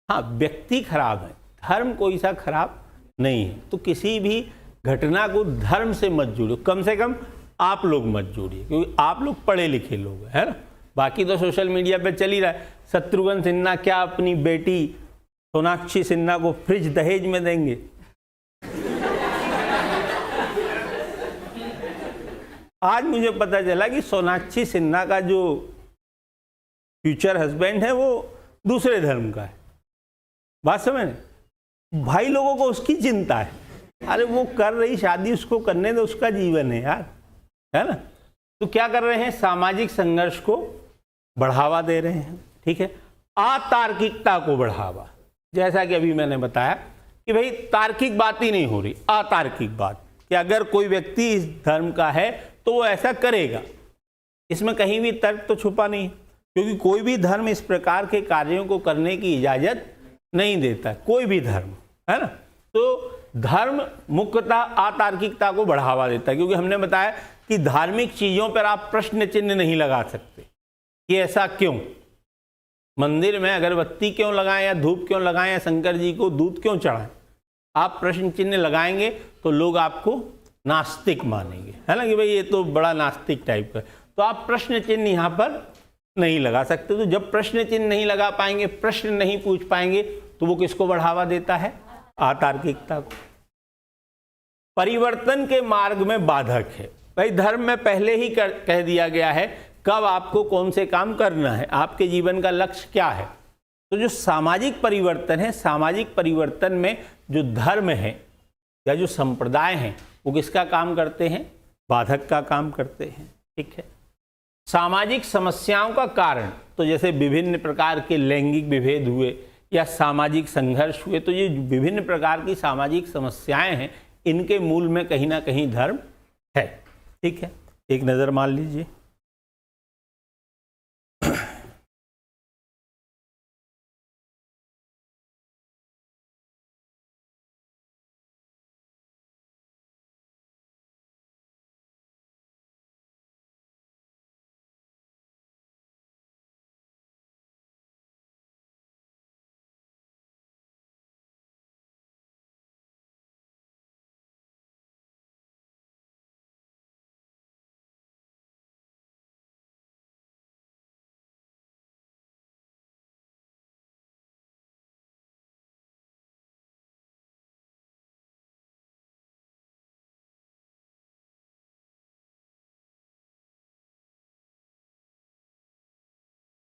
हाँ, व्यक्ति खराब है, धर्म कोई सा खराब नहीं है। तो किसी भी घटना को धर्म से मत जोड़िए, कम से कम आप लोग मत जोड़िए, क्योंकि आप लोग पढ़े लिखे लोग हैं, है ना। बाकी तो सोशल मीडिया पे चल ही रहा है, शत्रुघ्न सिन्हा क्या अपनी बेटी सोनाक्षी सिन्हा को फ्रिज दहेज में देंगे। आज मुझे पता चला कि सोनाक्षी सिन्हा का जो फ्यूचर हस्बैंड है वो दूसरे धर्म का है। बात समझ, भाई लोगों को उसकी चिंता है, अरे वो कर रही शादी, उसको करने दो, उसका जीवन है यार, है ना। तो क्या कर रहे हैं, सामाजिक संघर्ष को बढ़ावा दे रहे हैं। ठीक है, अतार्किकता को बढ़ावा, जैसा कि अभी मैंने बताया कि भाई तार्किक बात ही नहीं हो रही, अतार्किक बात, कि अगर कोई व्यक्ति इस धर्म का है तो वो ऐसा करेगा, इसमें कहीं भी तर्क तो छुपा नहीं, क्योंकि कोई भी धर्म इस प्रकार के कार्यों को करने की इजाजत नहीं देता, कोई भी धर्म, है ना। तो धर्म मुख्यतः अतार्किकता को बढ़ावा देता है, क्योंकि हमने बताया कि धार्मिक चीजों पर आप प्रश्न चिन्ह नहीं लगा सकते कि ऐसा क्यों, मंदिर में अगरबत्ती क्यों लगाएं या धूप क्यों लगाएं या शंकर जी को दूध क्यों चढ़ाएं, आप प्रश्न चिन्ह लगाएंगे तो लोग आपको नास्तिक मानेंगे, है ना, कि भाई ये तो बड़ा नास्तिक टाइप का। तो आप प्रश्न चिन्ह यहाँ पर नहीं लगा सकते। तो जब प्रश्न चिन्ह नहीं लगा पाएंगे, प्रश्न नहीं पूछ पाएंगे, तो वो किसको बढ़ावा देता है, अतार्किकता को। परिवर्तन के मार्ग में बाधक है, भाई धर्म में पहले ही कह दिया गया है कब आपको कौन से काम करना है, आपके जीवन का लक्ष्य क्या है। तो जो सामाजिक परिवर्तन है, सामाजिक परिवर्तन में जो धर्म है या जो संप्रदाय हैं वो किसका काम करते हैं, बाधक का काम करते हैं। ठीक है, सामाजिक समस्याओं का कारण, तो जैसे विभिन्न प्रकार के लैंगिक विभेद हुए या सामाजिक संघर्ष हुए, तो ये विभिन्न प्रकार की सामाजिक समस्याएं हैं, इनके मूल में कहीं ना कहीं धर्म है। ठीक है, एक नज़र मान लीजिए।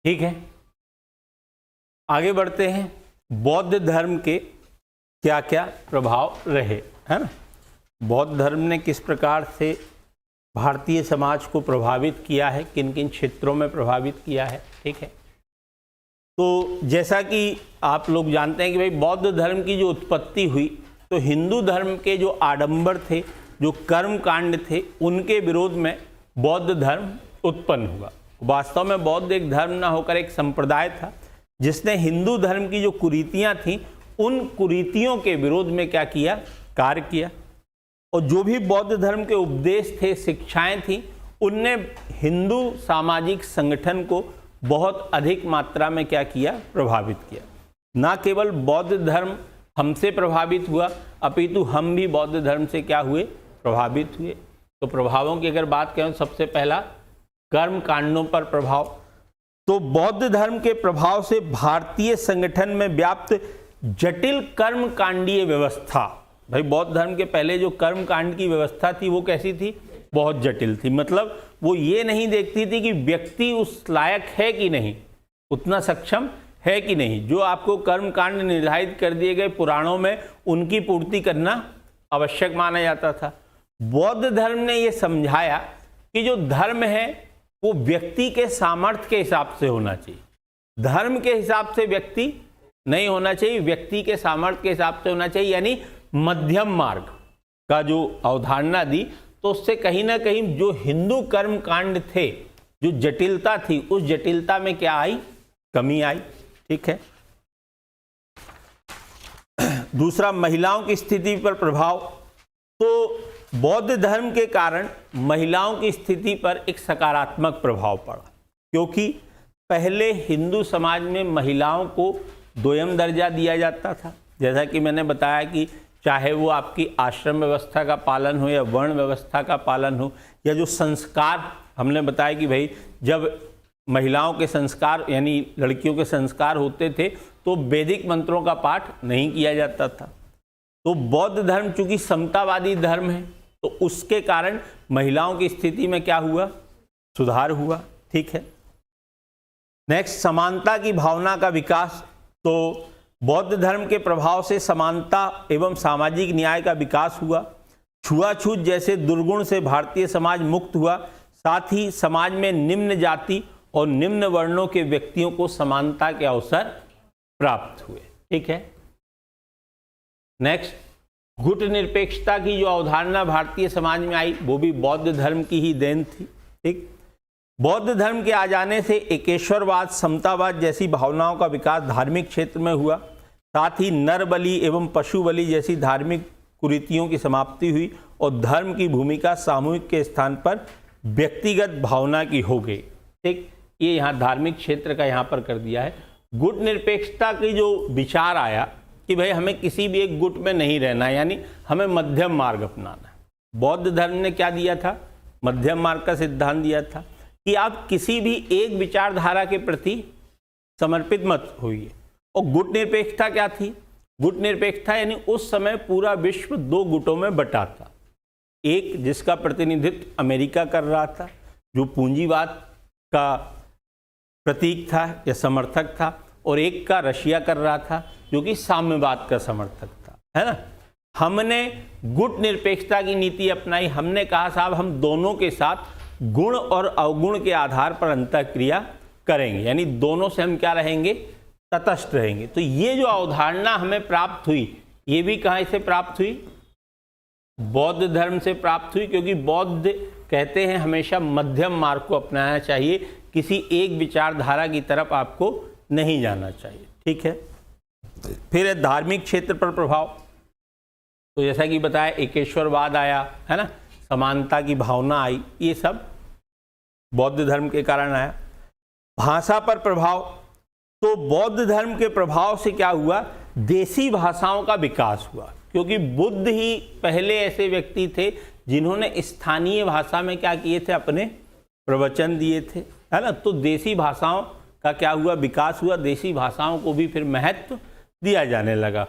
ठीक है, आगे बढ़ते हैं। बौद्ध धर्म के क्या क्या प्रभाव रहे, है ना। बौद्ध धर्म ने किस प्रकार से भारतीय समाज को प्रभावित किया है, किन किन क्षेत्रों में प्रभावित किया है, ठीक है। तो जैसा कि आप लोग जानते हैं कि भाई बौद्ध धर्म की जो उत्पत्ति हुई, तो हिंदू धर्म के जो आडंबर थे, जो कर्म कांड थे, उनके विरोध में बौद्ध धर्म उत्पन्न हुआ। वास्तव में बौद्ध एक धर्म ना होकर एक संप्रदाय था, जिसने हिंदू धर्म की जो कुरीतियां थीं, उन कुरीतियों के विरोध में क्या किया, कार्य किया। और जो भी बौद्ध धर्म के उपदेश थे, शिक्षाएं थीं, उनने हिंदू सामाजिक संगठन को बहुत अधिक मात्रा में क्या किया, प्रभावित किया। ना केवल बौद्ध धर्म हमसे प्रभावित हुआ, अपितु हम भी बौद्ध धर्म से क्या हुए, प्रभावित हुए। तो प्रभावों की अगर बात करें, सबसे पहला कर्म कांडों पर प्रभाव। तो बौद्ध धर्म के प्रभाव से भारतीय संगठन में व्याप्त जटिल कर्म कांडीय व्यवस्था, भाई बौद्ध धर्म के पहले जो कर्म कांड की व्यवस्था थी वो कैसी थी, बहुत जटिल थी। मतलब वो ये नहीं देखती थी कि व्यक्ति उस लायक है कि नहीं, उतना सक्षम है कि नहीं। जो आपको कर्म कांड निर्धारित कर दिए गए पुराणों में, उनकी पूर्ति करना आवश्यक माना जाता था। बौद्ध धर्म ने ये समझाया कि जो धर्म है वो व्यक्ति के सामर्थ्य के हिसाब से होना चाहिए, धर्म के हिसाब से व्यक्ति नहीं होना चाहिए, व्यक्ति के सामर्थ्य के हिसाब से होना चाहिए। यानी मध्यम मार्ग का जो अवधारणा दी, तो उससे कहीं ना कहीं जो हिंदू कर्म कांड थे, जो जटिलता थी, उस जटिलता में क्या आई, कमी आई, ठीक है। दूसरा, महिलाओं की स्थिति पर प्रभाव। तो बौद्ध धर्म के कारण महिलाओं की स्थिति पर एक सकारात्मक प्रभाव पड़ा, क्योंकि पहले हिंदू समाज में महिलाओं को दोयम दर्जा दिया जाता था। जैसा कि मैंने बताया कि चाहे वो आपकी आश्रम व्यवस्था का पालन हो या वर्ण व्यवस्था का पालन हो, या जो संस्कार हमने बताया कि भाई जब महिलाओं के संस्कार यानी लड़कियों के संस्कार होते थे तो वैदिक मंत्रों का पाठ नहीं किया जाता था। तो बौद्ध धर्म चूंकि समतावादी धर्म है, तो उसके कारण महिलाओं की स्थिति में क्या हुआ, सुधार हुआ, ठीक है। नेक्स्ट, समानता की भावना का विकास। तो बौद्ध धर्म के प्रभाव से समानता एवं सामाजिक न्याय का विकास हुआ। छुआछूत जैसे दुर्गुण से भारतीय समाज मुक्त हुआ। साथ ही समाज में निम्न जाति और निम्न वर्णों के व्यक्तियों को समानता के अवसर प्राप्त हुए, ठीक है। नेक्स्ट, गुट निरपेक्षता की जो अवधारणा भारतीय समाज में आई, वो भी बौद्ध धर्म की ही देन थी, ठीक। बौद्ध धर्म के आ जाने से एकेश्वरवाद, समतावाद जैसी भावनाओं का विकास धार्मिक क्षेत्र में हुआ। साथ ही नर बलि एवं पशु बलि जैसी धार्मिक कुरीतियों की समाप्ति हुई और धर्म की भूमिका सामूहिक के स्थान पर व्यक्तिगत भावना की हो गई, ठीक। ये यहाँ धार्मिक क्षेत्र का यहाँ पर कर दिया है। गुट निरपेक्षता की जो विचार आया कि भाई हमें किसी भी एक गुट में नहीं रहना, यानी हमें मध्यम मार्ग अपनाना है। बौद्ध धर्म ने क्या दिया था, मध्यम मार्ग का सिद्धांत दिया था कि आप किसी भी एक विचारधारा के प्रति समर्पित मत होइए। और गुट निरपेक्षता क्या थी, गुट निरपेक्षता यानी उस समय पूरा विश्व दो गुटों में बटा था। एक जिसका प्रतिनिधित्व अमेरिका कर रहा था, जो पूंजीवाद का प्रतीक था या समर्थक था, और एक का रशिया कर रहा था, जो कि साम्यवाद का समर्थक था, है ना। हमने गुट निरपेक्षता की नीति अपनाई। हमने कहा साहब हम दोनों के साथ गुण और अवगुण के आधार पर अंतःक्रिया करेंगे, यानी दोनों से हम क्या रहेंगे, तटस्थ रहेंगे। तो ये जो अवधारणा हमें प्राप्त हुई, ये भी कहाँ से प्राप्त हुई, बौद्ध धर्म से प्राप्त हुई। क्योंकि बौद्ध कहते हैं हमेशा मध्यम मार्ग को अपनाना चाहिए, किसी एक विचारधारा की तरफ आपको नहीं जाना चाहिए, ठीक है। फिर है धार्मिक क्षेत्र पर प्रभाव। तो जैसा कि बताया एकेश्वरवाद आया, है ना, समानता की भावना आई, ये सब बौद्ध धर्म के कारण आया। भाषा पर प्रभाव। तो बौद्ध धर्म के प्रभाव से क्या हुआ, देसी भाषाओं का विकास हुआ, क्योंकि बुद्ध ही पहले ऐसे व्यक्ति थे जिन्होंने स्थानीय भाषा में क्या किए थे, अपने प्रवचन दिए थे, है ना। तो देसी भाषाओं का क्या हुआ, विकास हुआ। देसी भाषाओं को भी फिर महत्व दिया जाने लगा।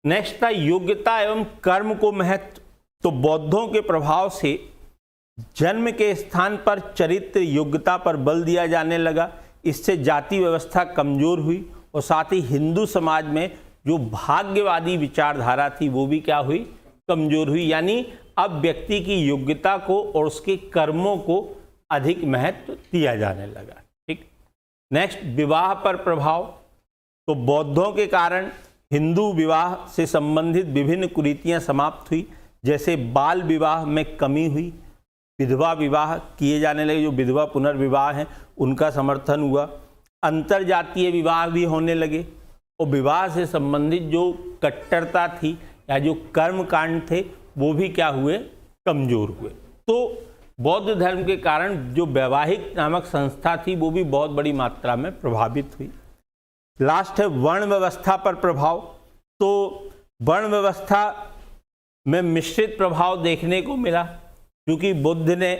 नेक्स्ट था योग्यता एवं कर्म को महत्व। तो बौद्धों के प्रभाव से जन्म के स्थान पर चरित्र योग्यता पर बल दिया जाने लगा। इससे जाति व्यवस्था कमज़ोर हुई और साथ ही हिंदू समाज में जो भाग्यवादी विचारधारा थी वो भी क्या हुई, कमज़ोर हुई। यानी अब व्यक्ति की योग्यता को और उसके कर्मों को अधिक महत्व दिया जाने लगा। ठीक। नेक्स्ट, विवाह पर प्रभाव। तो बौद्धों के कारण हिंदू विवाह से संबंधित विभिन्न कुरीतियां समाप्त हुई, जैसे बाल विवाह में कमी हुई, विधवा विवाह किए जाने लगे, जो विधवा पुनर्विवाह हैं उनका समर्थन हुआ, अंतर जातीय विवाह भी होने लगे और विवाह से संबंधित जो कट्टरता थी या जो कर्म कांड थे वो भी क्या हुए, कमज़ोर हुए। तो बौद्ध धर्म के कारण जो वैवाहिक नामक संस्था थी वो भी बहुत बड़ी मात्रा में प्रभावित हुई। लास्ट है वर्ण व्यवस्था पर प्रभाव। तो वर्ण व्यवस्था में मिश्रित प्रभाव देखने को मिला, क्योंकि बुद्ध ने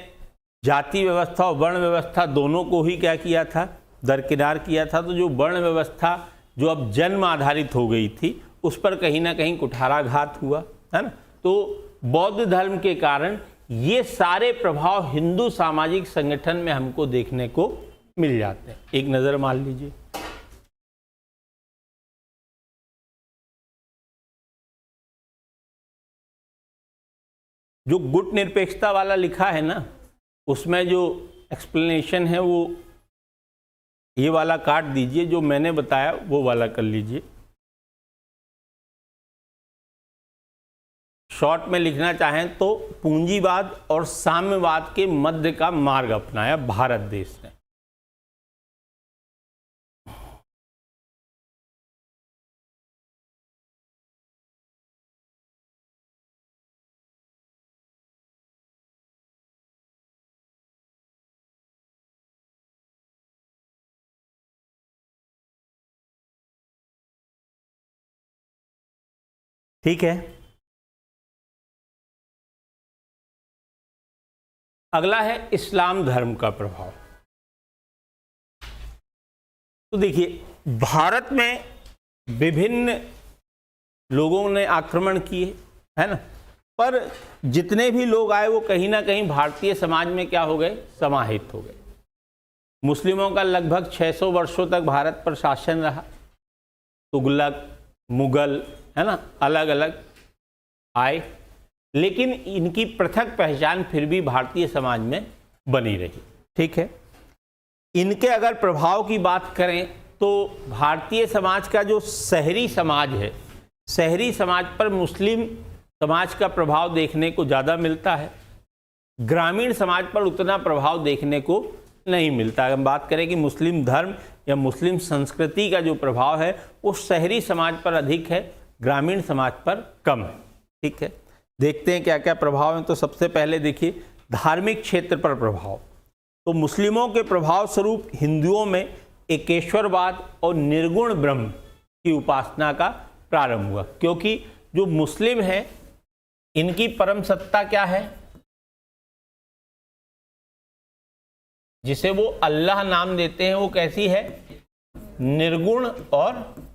जाति व्यवस्था और वर्ण व्यवस्था दोनों को ही क्या किया था, दरकिनार किया था। तो जो वर्ण व्यवस्था जो अब जन्म आधारित हो गई थी उस पर कहीं ना कहीं कुठाराघात हुआ, है ना। तो बौद्ध धर्म के कारण ये सारे प्रभाव हिंदू सामाजिक संगठन में हमको देखने को मिल जाते हैं। एक नज़र मार लीजिए। जो गुट निरपेक्षता वाला लिखा है ना, उसमें जो एक्सप्लेनेशन है वो ये वाला काट दीजिए, जो मैंने बताया वो वाला कर लीजिए। शॉर्ट में लिखना चाहें तो पूंजीवाद और साम्यवाद के मध्य का मार्ग अपनाया भारत देश ने। ठीक है, अगला है इस्लाम धर्म का प्रभाव। तो देखिए, भारत में विभिन्न लोगों ने आक्रमण किए, है ना, पर जितने भी लोग आए वो कहीं ना कहीं भारतीय समाज में क्या हो गए, समाहित हो गए। मुस्लिमों का लगभग 600 वर्षों तक भारत पर शासन रहा। तुगलक, मुगल, है ना, अलग अलग आए, लेकिन इनकी पृथक पहचान फिर भी भारतीय समाज में बनी रही। ठीक है, इनके अगर प्रभाव की बात करें तो भारतीय समाज का जो शहरी समाज है, शहरी समाज पर मुस्लिम समाज का प्रभाव देखने को ज़्यादा मिलता है, ग्रामीण समाज पर उतना प्रभाव देखने को नहीं मिलता। अगर हम बात करें कि मुस्लिम धर्म या मुस्लिम संस्कृति का जो प्रभाव है वो शहरी समाज पर अधिक है, ग्रामीण समाज पर कम है। ठीक है, देखते हैं क्या क्या प्रभाव हैं। तो सबसे पहले देखिए, धार्मिक क्षेत्र पर प्रभाव। तो मुस्लिमों के प्रभाव स्वरूप हिंदुओं में एकेश्वरवाद और निर्गुण ब्रह्म की उपासना का प्रारंभ हुआ, क्योंकि जो मुस्लिम हैं इनकी परम सत्ता क्या है, जिसे वो अल्लाह नाम देते हैं, वो कैसी है, निर्गुण और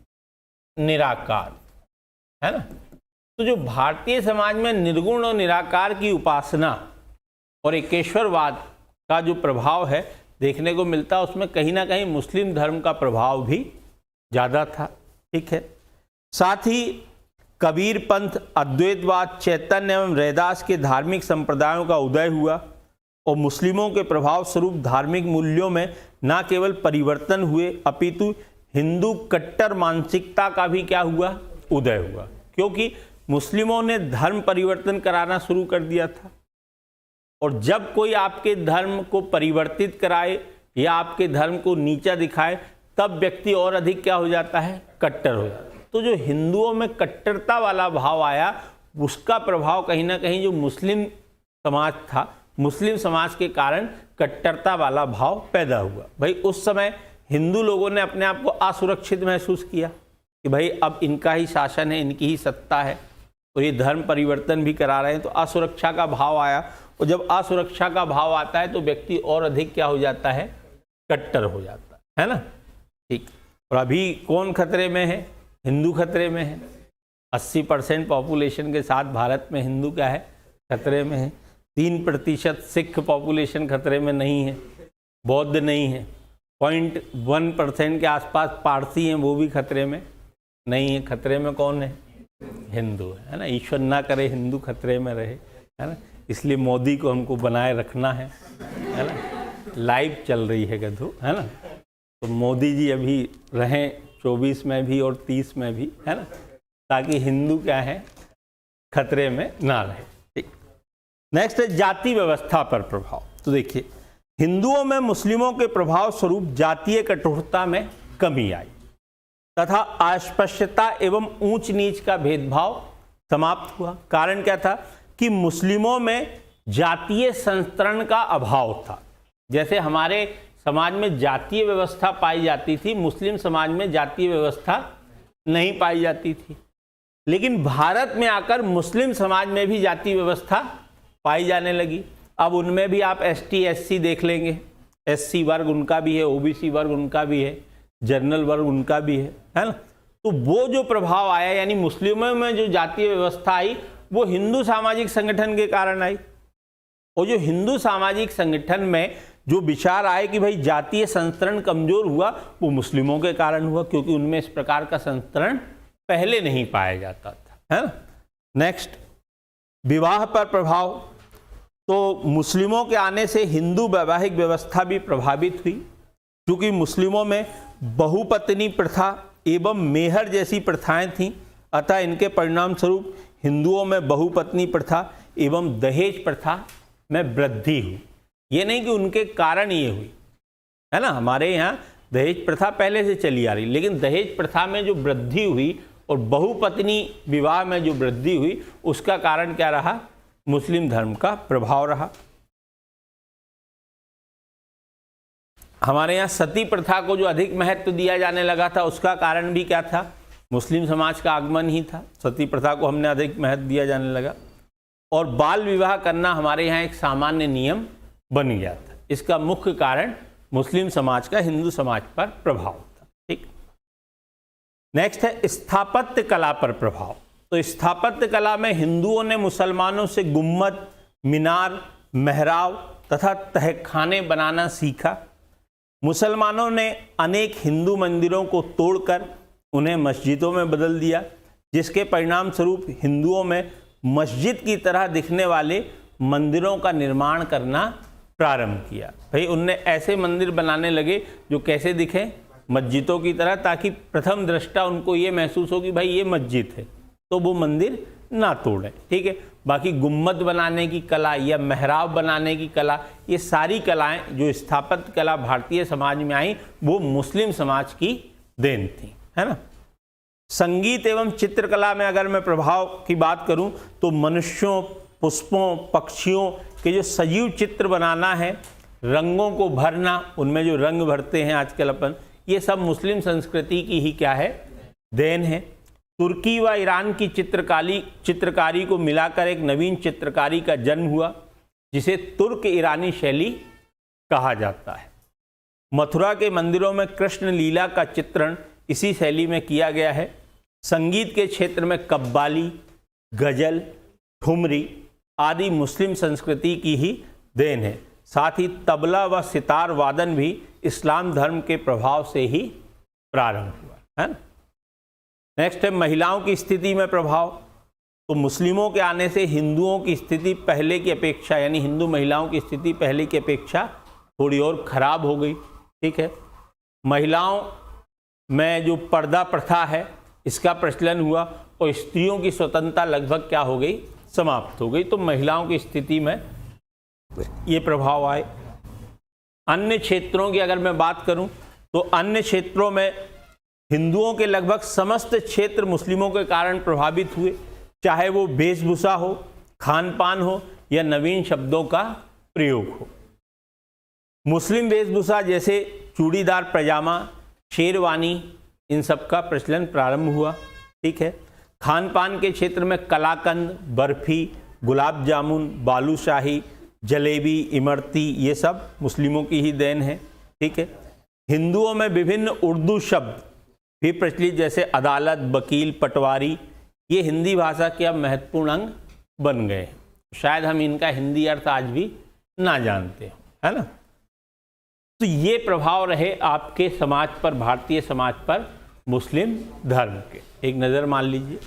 निराकार, है ना। तो जो भारतीय समाज में निर्गुण और निराकार की उपासना और एकेश्वरवाद का जो प्रभाव है देखने को मिलता, उसमें कहीं ना कहीं मुस्लिम धर्म का प्रभाव भी ज़्यादा था। ठीक है, साथ ही कबीर पंथ, अद्वैतवाद, चैतन्य एवं रैदास के धार्मिक संप्रदायों का उदय हुआ और मुस्लिमों के प्रभाव स्वरूप धार्मिक मूल्यों में न केवल परिवर्तन हुए अपितु हिंदू कट्टर मानसिकता का भी क्या हुआ, उदय हुआ, क्योंकि मुस्लिमों ने धर्म परिवर्तन कराना शुरू कर दिया था। और जब कोई आपके धर्म को परिवर्तित कराए या आपके धर्म को नीचा दिखाए, तब व्यक्ति और अधिक क्या हो जाता है, कट्टर हो जाता है। तो जो हिंदुओं में कट्टरता वाला भाव आया, उसका प्रभाव कहीं ना कहीं जो मुस्लिम समाज था, मुस्लिम समाज के कारण कट्टरता वाला भाव पैदा हुआ। भाई उस समय हिंदू लोगों ने अपने आप को असुरक्षित महसूस किया कि भाई अब इनका ही शासन है, इनकी ही सत्ता है और ये धर्म परिवर्तन भी करा रहे हैं, तो असुरक्षा का भाव आया। और जब असुरक्षा का भाव आता है तो व्यक्ति और अधिक क्या हो जाता है, कट्टर हो जाता है ना। ठीक, और अभी कौन खतरे में है, हिंदू खतरे में है। 80% पॉपुलेशन के साथ भारत में हिंदू क्या है, खतरे में है। 3% सिख पॉपुलेशन खतरे में नहीं है, बौद्ध नहीं है, 0.1% के आसपास पारसी हैं, वो भी खतरे में नहीं है। खतरे में कौन है? हिंदू है ना। ईश्वर ना करे हिंदू खतरे में रहे, है ना। इसलिए मोदी को हमको बनाए रखना है ना। लाइव चल रही है गधू, है ना। तो मोदी जी अभी रहें 24 में भी और 30 में भी, है ना, ताकि हिंदू क्या है, खतरे में ना रहे। ठीक। नेक्स्ट है जाति व्यवस्था पर प्रभाव। तो देखिए, हिंदुओं में मुस्लिमों के प्रभाव स्वरूप जातीय कठोरता में कमी आई तथा अस्पृश्यता एवं ऊंच नीच का भेदभाव समाप्त हुआ। कारण क्या था कि मुस्लिमों में जातीय संस्तरण का अभाव था। जैसे हमारे समाज में जातीय व्यवस्था पाई जाती थी, मुस्लिम समाज में जातीय व्यवस्था नहीं पाई जाती थी। लेकिन भारत में आकर मुस्लिम समाज में भी जातीय व्यवस्था पाई जाने लगी। अब उनमें भी आप एसटी एससी देख लेंगे, एससी वर्ग उनका भी है, ओबीसी वर्ग उनका भी है, जनरल वर्ग उनका भी है ना। तो वो जो प्रभाव आया, यानी मुस्लिमों में जो जातीय व्यवस्था आई, वो हिंदू सामाजिक संगठन के कारण आई। और जो हिंदू सामाजिक संगठन में जो विचार आए कि भाई जातीय संस्तरण कमजोर हुआ, वो मुस्लिमों के कारण हुआ, क्योंकि उनमें इस प्रकार का संस्तरण पहले नहीं पाया जाता था, है ना। नेक्स्ट, विवाह पर प्रभाव। तो मुस्लिमों के आने से हिंदू वैवाहिक व्यवस्था भी प्रभावित हुई, क्योंकि मुस्लिमों में बहुपत्नी प्रथा एवं मेहर जैसी प्रथाएं थीं। अतः इनके परिणाम स्वरूप हिंदुओं में बहुपत्नी प्रथा एवं दहेज प्रथा में वृद्धि हुई। ये नहीं कि उनके कारण ये हुई, है ना। हमारे यहाँ दहेज प्रथा पहले से चली आ रही, लेकिन दहेज प्रथा में जो वृद्धि हुई और बहुपत्नी विवाह में जो वृद्धि हुई, उसका कारण क्या रहा? मुस्लिम धर्म का प्रभाव रहा। हमारे यहाँ सती प्रथा को जो अधिक महत्व दिया जाने लगा था, उसका कारण भी क्या था? मुस्लिम समाज का आगमन ही था। सती प्रथा को हमने अधिक महत्व दिया जाने लगा। और बाल विवाह करना हमारे यहाँ एक सामान्य नियम बन गया था। इसका मुख्य कारण मुस्लिम समाज का हिंदू समाज पर प्रभाव था। ठीक। नेक्स्ट है स्थापत्य कला पर प्रभाव। तो स्थापत्य कला में हिंदुओं ने मुसलमानों से गुम्मद, मीनार, मेहराब तथा तहखाने बनाना सीखा। मुसलमानों ने अनेक हिंदू मंदिरों को तोड़कर उन्हें मस्जिदों में बदल दिया, जिसके परिणाम स्वरूप हिंदुओं में मस्जिद की तरह दिखने वाले मंदिरों का निर्माण करना प्रारंभ किया। भाई उनने ऐसे मंदिर बनाने लगे जो कैसे दिखे? मस्जिदों की तरह, ताकि प्रथम दृष्टा उनको ये महसूस हो कि भाई ये मस्जिद है, तो वो मंदिर ना तोड़े। ठीक है। बाकी गुम्मद बनाने की कला या मेहराब बनाने की कला, ये सारी कलाएं जो स्थापत्य कला भारतीय समाज में आई, वो मुस्लिम समाज की देन थी, है ना। संगीत एवं चित्रकला में अगर मैं प्रभाव की बात करूं, तो मनुष्यों, पुष्पों, पक्षियों के जो सजीव चित्र बनाना है, रंगों को भरना, उनमें जो रंग भरते हैं आजकल अपन, ये सब मुस्लिम संस्कृति की ही क्या है? देन है। तुर्की व ईरान की चित्रकारी को मिलाकर एक नवीन चित्रकारी का जन्म हुआ, जिसे तुर्क ईरानी शैली कहा जाता है। मथुरा के मंदिरों में कृष्ण लीला का चित्रण इसी शैली में किया गया है। संगीत के क्षेत्र में कव्वाली, गजल, ठुमरी आदि मुस्लिम संस्कृति की ही देन है। साथ ही तबला व सितार वादन भी इस्लाम धर्म के प्रभाव से ही प्रारंभ हुआ, है ना। नेक्स्ट है महिलाओं की स्थिति में प्रभाव। तो मुस्लिमों के आने से हिंदुओं की स्थिति पहले की अपेक्षा, यानी हिंदू महिलाओं की स्थिति पहले की अपेक्षा थोड़ी और खराब हो गई। ठीक है। महिलाओं में जो पर्दा प्रथा है, इसका प्रचलन हुआ और स्त्रियों की स्वतंत्रता लगभग क्या हो गई? समाप्त हो गई। तो महिलाओं की स्थिति में ये प्रभाव आए। अन्य क्षेत्रों की अगर मैं बात करूं, तो अन्य क्षेत्रों में हिंदुओं के लगभग समस्त क्षेत्र मुस्लिमों के कारण प्रभावित हुए, चाहे वो वेशभूषा हो, खान पान हो या नवीन शब्दों का प्रयोग हो। मुस्लिम वेशभूषा जैसे चूड़ीदार पैजामा, शेरवानी, इन सब का प्रचलन प्रारंभ हुआ। ठीक है। खान पान के क्षेत्र में कलाकंद, बर्फी, गुलाब जामुन, बालूशाही, जलेबी, इमरती, ये सब मुस्लिमों की ही देन है। ठीक है। हिंदुओं में विभिन्न उर्दू शब्द भी प्रचलित, जैसे अदालत, वकील, पटवारी, ये हिंदी भाषा के अब महत्वपूर्ण अंग बन गए हैं। शायद हम इनका हिंदी अर्थ आज भी ना जानते हो, है ना। तो ये प्रभाव रहे आपके समाज पर, भारतीय समाज पर मुस्लिम धर्म के। एक नज़र मान लीजिए।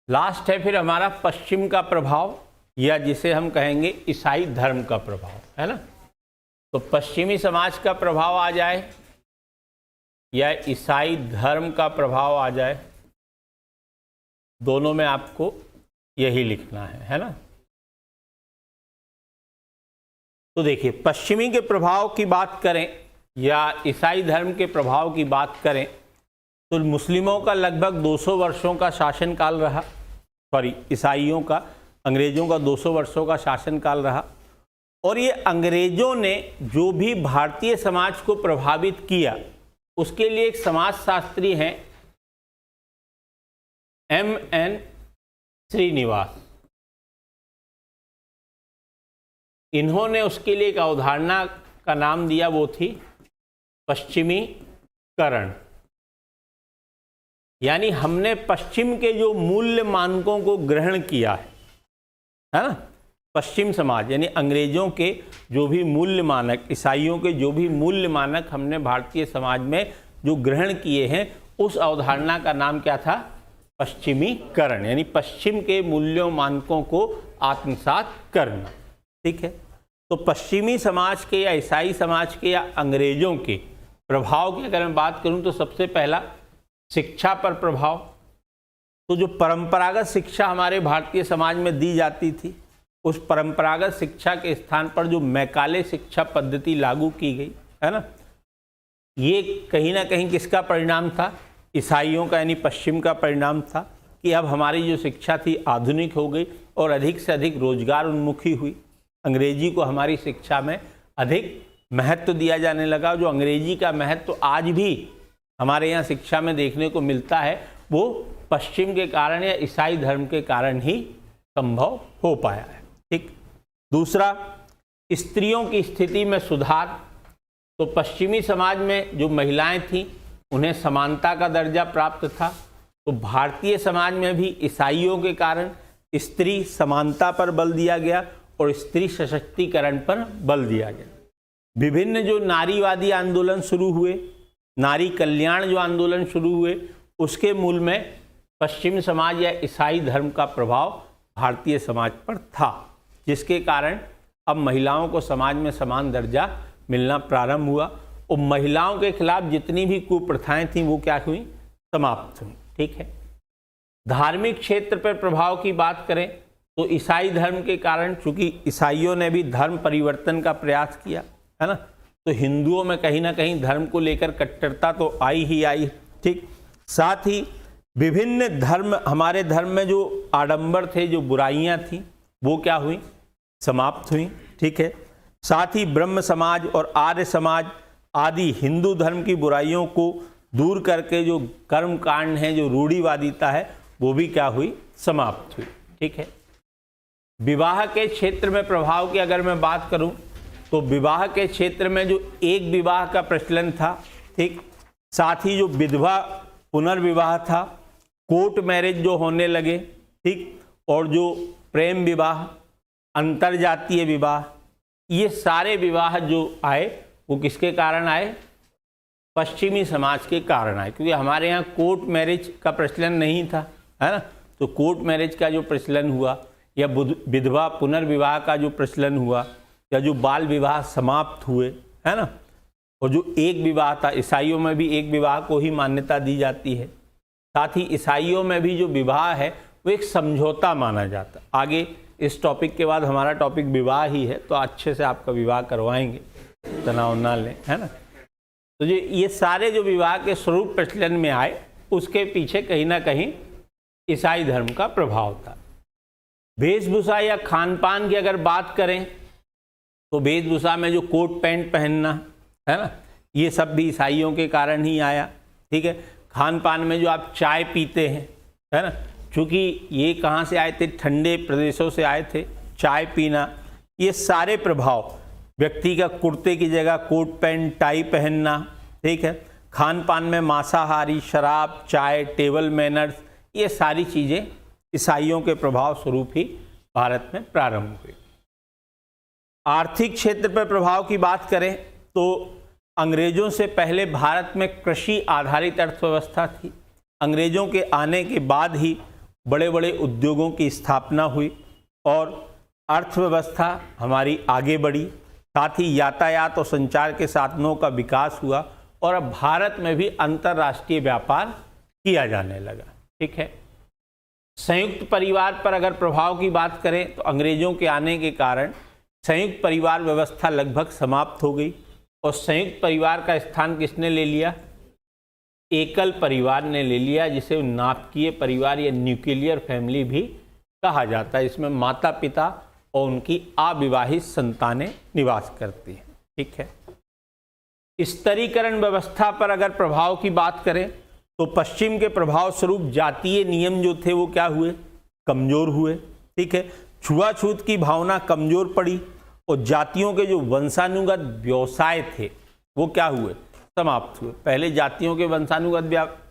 लास्ट है फिर हमारा पश्चिम का प्रभाव, या जिसे हम कहेंगे ईसाई धर्म का प्रभाव, है ना। तो पश्चिमी समाज का प्रभाव आ जाए या ईसाई धर्म का प्रभाव आ जाए, दोनों में आपको यही लिखना है ना। तो देखिए, पश्चिमी के प्रभाव की बात करें या ईसाई धर्म के प्रभाव की बात करें तो मुस्लिमों का लगभग 200 वर्षों का शासनकाल रहा, सॉरी ईसाइयों का, अंग्रेजों का 200 वर्षों का शासनकाल रहा। और ये अंग्रेजों ने जो भी भारतीय समाज को प्रभावित किया उसके लिए एक समाजशास्त्री हैं M.N. श्रीनिवास। इन्होंने उसके लिए एक अवधारणा का नाम दिया, वो थी पश्चिमीकरण। यानी हमने पश्चिम के जो मूल्य मानकों को ग्रहण किया है ना, पश्चिम समाज यानी अंग्रेजों के जो भी मूल्य मानक, ईसाइयों के जो भी मूल्य मानक हमने भारतीय समाज में जो ग्रहण किए हैं, उस अवधारणा का नाम क्या था? पश्चिमीकरण, यानी पश्चिम के मूल्यों मानकों को आत्मसात करना। ठीक है, तो पश्चिमी समाज के या ईसाई समाज के या अंग्रेजों के प्रभाव की अगर मैं बात करूं तो सबसे पहला शिक्षा पर प्रभाव। तो जो परंपरागत शिक्षा हमारे भारतीय समाज में दी जाती थी, उस परंपरागत शिक्षा के स्थान पर जो मैकाले शिक्षा पद्धति लागू की गई है ना, ये कहीं ना कहीं किसका परिणाम था? ईसाइयों का, यानी पश्चिम का परिणाम था कि अब हमारी जो शिक्षा थी आधुनिक हो गई और अधिक से अधिक रोजगार उन्मुखी हुई। अंग्रेजी को हमारी शिक्षा में अधिक महत्व दिया जाने लगा। जो अंग्रेजी का महत्व आज भी हमारे यहाँ शिक्षा में देखने को मिलता है, वो पश्चिम के कारण या ईसाई धर्म के कारण ही संभव हो पाया है। ठीक, दूसरा, स्त्रियों की स्थिति में सुधार। तो पश्चिमी समाज में जो महिलाएं थीं उन्हें समानता का दर्जा प्राप्त था, तो भारतीय समाज में भी ईसाइयों के कारण स्त्री समानता पर बल दिया गया और स्त्री सशक्तिकरण पर बल दिया गया। विभिन्न जो नारीवादी आंदोलन शुरू हुए, नारी कल्याण जो आंदोलन शुरू हुए, उसके मूल में पश्चिम समाज या ईसाई धर्म का प्रभाव भारतीय समाज पर था, जिसके कारण अब महिलाओं को समाज में समान दर्जा मिलना प्रारंभ हुआ और महिलाओं के खिलाफ जितनी भी कुप्रथाएं थीं वो क्या हुई? समाप्त हुई। ठीक है, धार्मिक क्षेत्र पर प्रभाव की बात करें तो ईसाई धर्म के कारण, चूंकि ईसाइयों ने भी धर्म परिवर्तन का प्रयास किया है ना, तो हिंदुओं में कहीं ना कहीं धर्म को लेकर कट्टरता तो आई ही आई। ठीक, साथ ही विभिन्न धर्म, हमारे धर्म में जो आडंबर थे, जो बुराइयां थीं, वो क्या हुई? समाप्त हुई। ठीक है, साथ ही ब्रह्म समाज और आर्य समाज आदि हिंदू धर्म की बुराइयों को दूर करके जो कर्म कांड है, जो रूढ़िवादिता है, वो भी क्या हुई? समाप्त हुई। ठीक है, विवाह के क्षेत्र में प्रभाव की अगर मैं बात करूं तो विवाह के क्षेत्र में जो एक विवाह का प्रचलन था, ठीक, साथ ही जो विधवा पुनर्विवाह था, कोर्ट मैरिज जो होने लगे, ठीक, और जो प्रेम विवाह, अंतरजातीय विवाह, ये सारे विवाह जो आए वो किसके कारण आए? पश्चिमी समाज के कारण आए, क्योंकि हमारे यहाँ कोर्ट मैरिज का प्रचलन नहीं था, है ना। तो कोर्ट मैरिज का जो प्रचलन हुआ या विधवा पुनर्विवाह का जो प्रचलन हुआ या जो बाल विवाह समाप्त हुए, है ना, और जो एक विवाह था, ईसाइयों में भी एक विवाह को ही मान्यता दी जाती है। साथ ही ईसाइयों में भी जो विवाह है वो एक समझौता माना जाता। आगे इस टॉपिक के बाद हमारा टॉपिक विवाह ही है, तो अच्छे से आपका विवाह करवाएंगे, तनाव ना लें, है ना। तो ये सारे जो विवाह के स्वरूप प्रचलन में आए, उसके पीछे कहीं ना कहीं ईसाई धर्म का प्रभाव था। वेशभूषा या खान पान की अगर बात करें तो वेशभूषा में जो कोट पैंट पहनना, है ना, ये सब भी ईसाइयों के कारण ही आया। ठीक है, खान पान में जो आप चाय पीते हैं, है ना, चूँकि ये कहाँ से आए थे, ठंडे प्रदेशों से आए थे, चाय पीना, ये सारे प्रभाव, व्यक्ति का कुर्ते की जगह कोट पैंट टाई पहनना, ठीक है, खान पान में मांसाहारी, शराब, चाय, टेबल मैनर्स, ये सारी चीज़ें ईसाइयों के प्रभाव स्वरूप ही भारत में प्रारंभ हुई। आर्थिक क्षेत्र पर प्रभाव की बात करें तो अंग्रेजों से पहले भारत में कृषि आधारित अर्थव्यवस्था थी। अंग्रेजों के आने के बाद ही बड़े बड़े उद्योगों की स्थापना हुई और अर्थव्यवस्था हमारी आगे बढ़ी। साथ ही यातायात और संचार के साधनों का विकास हुआ और अब भारत में भी अंतर्राष्ट्रीय व्यापार किया जाने लगा। ठीक है, संयुक्त परिवार पर अगर प्रभाव की बात करें तो अंग्रेजों के आने के कारण संयुक्त परिवार व्यवस्था लगभग समाप्त हो गई और संयुक्त परिवार का स्थान किसने ले लिया? एकल परिवार ने ले लिया, जिसे नाभिकीय परिवार या न्यूक्लियर फैमिली भी कहा जाता है। इसमें माता पिता और उनकी अविवाहित संतानें निवास करती हैं। ठीक है, स्तरीकरण व्यवस्था पर अगर प्रभाव की बात करें तो पश्चिम के प्रभाव स्वरूप जातीय नियम जो थे वो क्या हुए? कमजोर हुए। ठीक है, छुआछूत की भावना कमजोर पड़ी और जातियों के जो वंशानुगत व्यवसाय थे वो क्या हुए? समाप्त हुए। पहले जातियों के वंशानुगत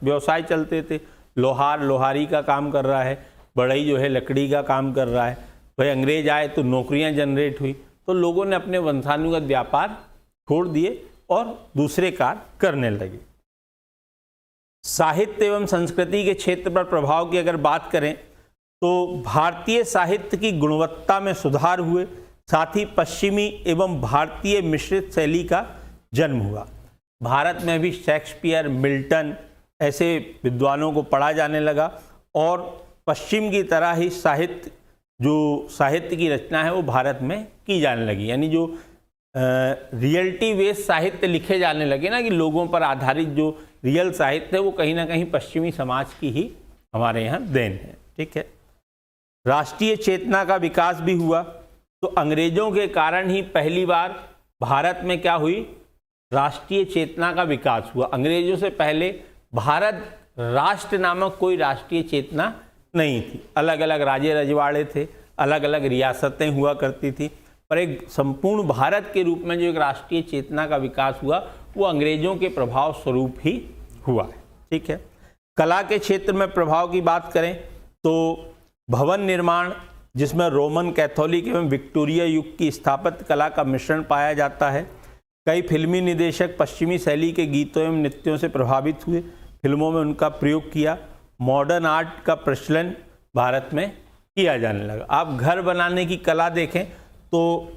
व्यवसाय चलते थे, लोहार लोहारी का काम कर रहा है, बढ़ई जो है लकड़ी का काम कर रहा है। भाई अंग्रेज आए तो नौकरियां जनरेट हुई, तो लोगों ने अपने वंशानुगत व्यापार छोड़ दिए और दूसरे कार्य करने लगे। साहित्य एवं संस्कृति के क्षेत्र पर प्रभाव की अगर बात करें तो भारतीय साहित्य की गुणवत्ता में सुधार हुए, साथ ही पश्चिमी एवं भारतीय मिश्रित शैली का जन्म हुआ। भारत में भी शेक्सपियर, मिल्टन ऐसे विद्वानों को पढ़ा जाने लगा और पश्चिम की तरह ही साहित्य की रचना है वो भारत में की जाने लगी। यानी जो रियलिटी बेस्ड साहित्य लिखे जाने लगे ना, कि लोगों पर आधारित जो रियल साहित्य है वो कहीं ना कहीं पश्चिमी समाज की ही हमारे यहाँ देन है। ठीक है, राष्ट्रीय चेतना का विकास भी हुआ। तो अंग्रेजों के कारण ही पहली बार भारत में क्या हुई? राष्ट्रीय चेतना का विकास हुआ। अंग्रेजों से पहले भारत राष्ट्र नामक कोई राष्ट्रीय चेतना नहीं थी। अलग अलग राज्य रजवाड़े थे, अलग अलग रियासतें हुआ करती थी, पर एक संपूर्ण भारत के रूप में जो एक राष्ट्रीय चेतना का विकास हुआ वो अंग्रेजों के प्रभाव स्वरूप ही हुआ है। ठीक है, कला के क्षेत्र में प्रभाव की बात करें तो भवन निर्माण, जिसमें रोमन कैथोलिक एवं विक्टोरिया युग की स्थापत्य कला का मिश्रण पाया जाता है। कई फिल्मी निदेशक पश्चिमी शैली के गीतों एवं नृत्यों से प्रभावित हुए, फिल्मों में उनका प्रयोग किया। मॉडर्न आर्ट का प्रचलन भारत में किया जाने लगा। आप घर बनाने की कला देखें तो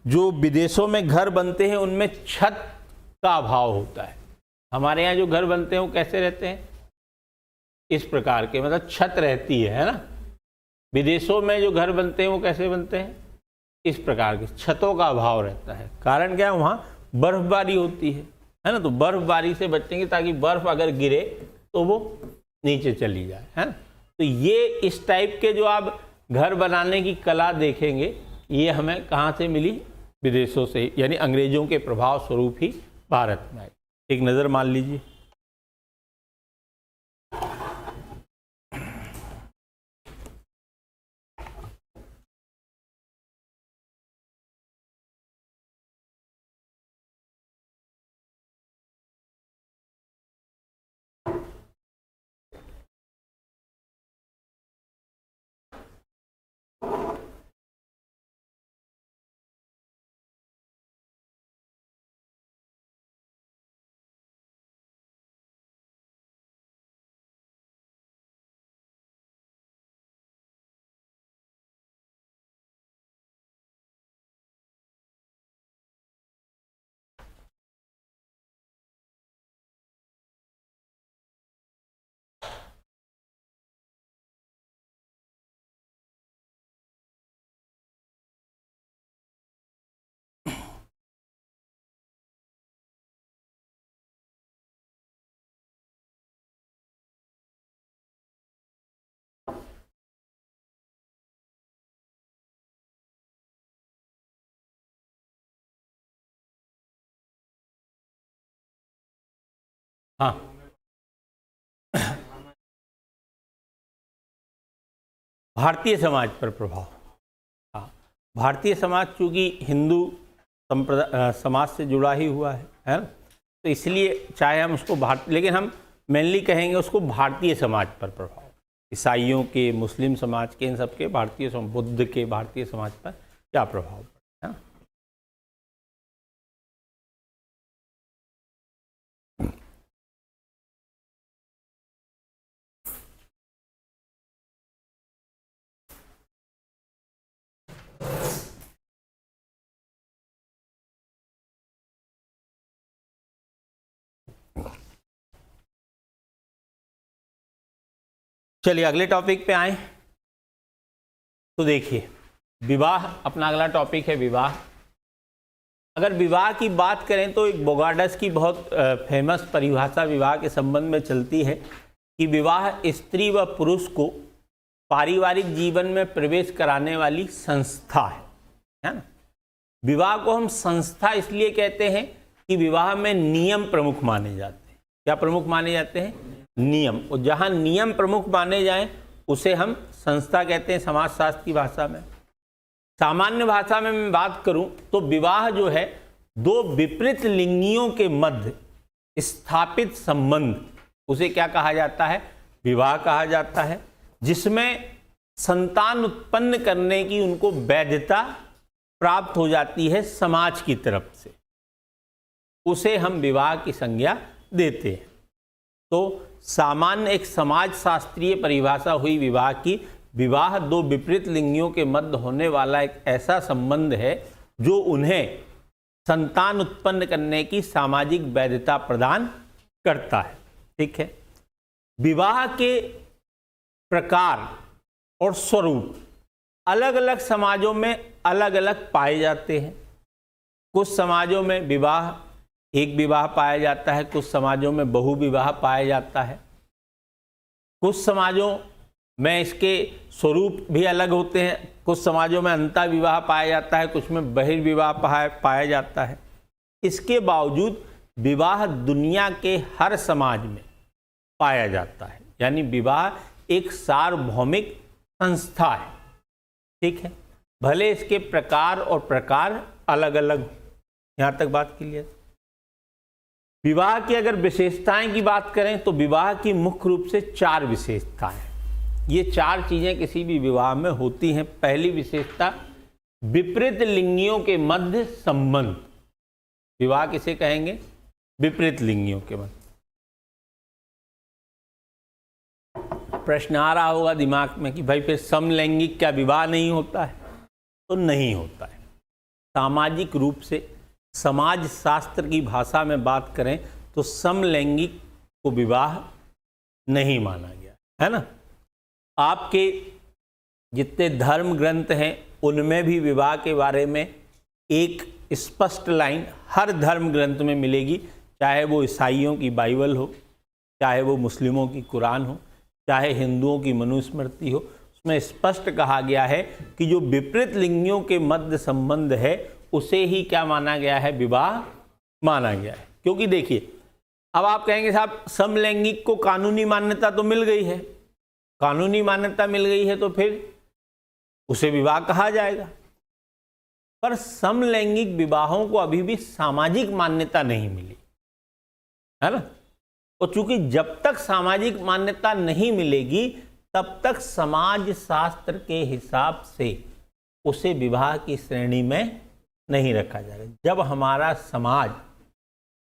जो विदेशों में घर बनते हैं उनमें छत का अभाव होता है। हमारे यहाँ जो घर बनते हैं वो कैसे रहते हैं? इस प्रकार के, मतलब छत रहती है ना। विदेशों में जो घर बनते हैं वो कैसे बनते हैं? इस प्रकार के, छतों का अभाव रहता है। कारण क्या है? वहाँ बर्फबारी होती है ना, तो बर्फबारी से बचेंगे ताकि बर्फ अगर गिरे तो वो नीचे चली जाए, है ना। तो ये इस टाइप के जो आप घर बनाने की कला देखेंगे ये हमें कहाँ से मिली? विदेशों से, यानी अंग्रेजों के प्रभाव स्वरूप ही भारत में आई। एक नज़र मान लीजिए। हाँ, भारतीय समाज पर प्रभाव। हाँ, भारतीय समाज चूँकि हिंदू समाज से जुड़ा ही हुआ है ना, तो इसलिए चाहे हम उसको लेकिन हम मेनली कहेंगे उसको भारतीय समाज पर प्रभाव। ईसाइयों के, मुस्लिम समाज के, इन सब के भारतीय बुद्ध के भारतीय समाज पर क्या प्रभाव पड़ा है। चलिए अगले टॉपिक पे आए तो देखिए, विवाह अपना अगला टॉपिक है। विवाह, अगर विवाह की बात करें तो एक बोगार्डस की बहुत फेमस परिभाषा विवाह के संबंध में चलती है कि विवाह स्त्री व पुरुष को पारिवारिक जीवन में प्रवेश कराने वाली संस्था है ना। विवाह को हम संस्था इसलिए कहते हैं कि विवाह में नियम प्रमुख माने जाते हैं। क्या प्रमुख माने जाते हैं? नियम। और जहाँ नियम प्रमुख माने जाएं उसे हम संस्था कहते हैं समाजशास्त्र की भाषा में। सामान्य भाषा में मैं बात करूं तो विवाह जो है दो विपरीत लिंगियों के मध्य स्थापित संबंध, उसे क्या कहा जाता है? विवाह कहा जाता है, जिसमें संतान उत्पन्न करने की उनको वैधता प्राप्त हो जाती है समाज की तरफ से, उसे हम विवाह की संज्ञा देते हैं। तो सामान्य एक समाज शास्त्रीय परिभाषा हुई विवाह की। विवाह दो विपरीत लिंगियों के मध्य होने वाला एक ऐसा संबंध है जो उन्हें संतान उत्पन्न करने की सामाजिक वैधता प्रदान करता है। ठीक है। विवाह के प्रकार और स्वरूप अलग अलग समाजों में अलग अलग पाए जाते हैं। कुछ समाजों में विवाह एक विवाह पाया जाता है, कुछ समाजों में बहु विवाह पाया जाता है। कुछ समाजों में इसके स्वरूप भी अलग होते हैं। कुछ समाजों में अंतः विवाह पाया जाता है, कुछ में बहिर्विवाह पाया जाता है। इसके बावजूद विवाह दुनिया के हर समाज में पाया जाता है, यानी विवाह एक सार्वभौमिक संस्था है। ठीक है, भले इसके प्रकार और प्रकार अलग अलग। यहाँ तक बात क्लियर। विवाह की अगर विशेषताएं की बात करें तो विवाह की मुख्य रूप से 4 विशेषताएं। ये 4 चीजें किसी भी विवाह में होती हैं। पहली विशेषता, विपरीत लिंगियों के मध्य संबंध। विवाह किसे कहेंगे? विपरीत लिंगियों के मध्य। प्रश्न आ रहा होगा दिमाग में कि भाई फिर समलैंगिक क्या विवाह नहीं होता है? तो नहीं होता है। सामाजिक रूप से समाज शास्त्र की भाषा में बात करें तो समलैंगिक को विवाह नहीं माना गया है ना। आपके जितने धर्म ग्रंथ हैं उनमें भी विवाह के बारे में एक स्पष्ट लाइन हर धर्म ग्रंथ में मिलेगी, चाहे वो ईसाइयों की बाइबल हो, चाहे वो मुस्लिमों की कुरान हो, चाहे हिंदुओं की मनुस्मृति हो। उसमें स्पष्ट कहा गया है कि जो विपरीत लिंगियों के मध्य संबंध है उसे ही क्या माना गया है? विवाह माना गया है। क्योंकि देखिए, अब आप कहेंगे साहब समलैंगिक को कानूनी मान्यता तो मिल गई है, कानूनी मान्यता मिल गई है तो फिर उसे विवाह कहा जाएगा। पर समलैंगिक विवाहों को अभी भी सामाजिक मान्यता नहीं मिली है ना। और चूंकि जब तक सामाजिक मान्यता नहीं मिलेगी तब तक समाज शास्त्र के हिसाब से उसे विवाह की श्रेणी में नहीं रखा जाएगा। जब हमारा समाज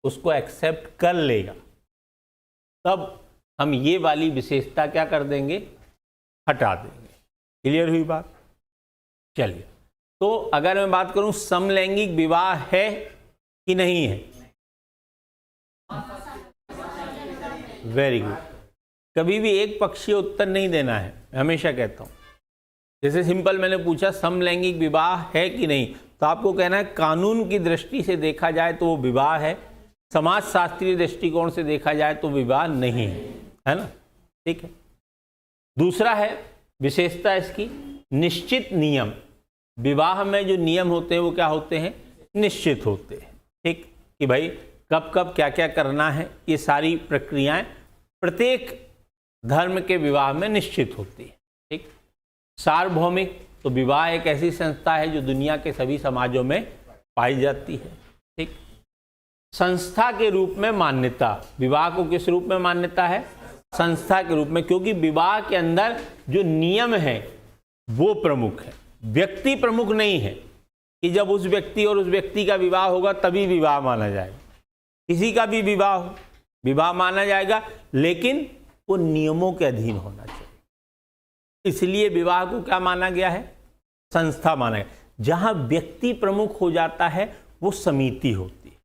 उसको एक्सेप्ट कर लेगा तब हम ये वाली विशेषता क्या कर देंगे? हटा देंगे। क्लियर हुई बात? चलिए, तो अगर मैं बात करूं समलैंगिक विवाह है कि नहीं है? Very good. कभी भी एक पक्षीय उत्तर नहीं देना है, मैं हमेशा कहता हूं। जैसे सिंपल मैंने पूछा समलैंगिक विवाह है कि नहीं, तो आपको कहना है कानून की दृष्टि से देखा जाए तो वो विवाह है, समाज शास्त्रीय दृष्टिकोण से देखा जाए तो विवाह नहीं है ना। ठीक है। दूसरा है विशेषता इसकी निश्चित नियम। विवाह में जो नियम होते हैं वो क्या होते हैं? निश्चित होते हैं। ठीक, कि भाई कब कब क्या क्या करना है, ये सारी प्रक्रियाएं प्रत्येक धर्म के विवाह में निश्चित होती है। ठीक। सार्वभौमिक, तो विवाह एक ऐसी संस्था है जो दुनिया के सभी समाजों में पाई जाती है। ठीक। संस्था के रूप में मान्यता, विवाह को किस रूप में मान्यता है? संस्था के रूप में, क्योंकि विवाह के अंदर जो नियम है वो प्रमुख है, व्यक्ति प्रमुख नहीं है कि जब उस व्यक्ति और उस व्यक्ति का विवाह होगा तभी विवाह माना जाएगा। किसी का भी विवाह हो, विवाह माना जाएगा, लेकिन वो नियमों के अधीन होना चाहिए। इसलिए विवाह को क्या माना गया है? संस्था माना गया। जहां व्यक्ति प्रमुख हो जाता है वो समिति होती है,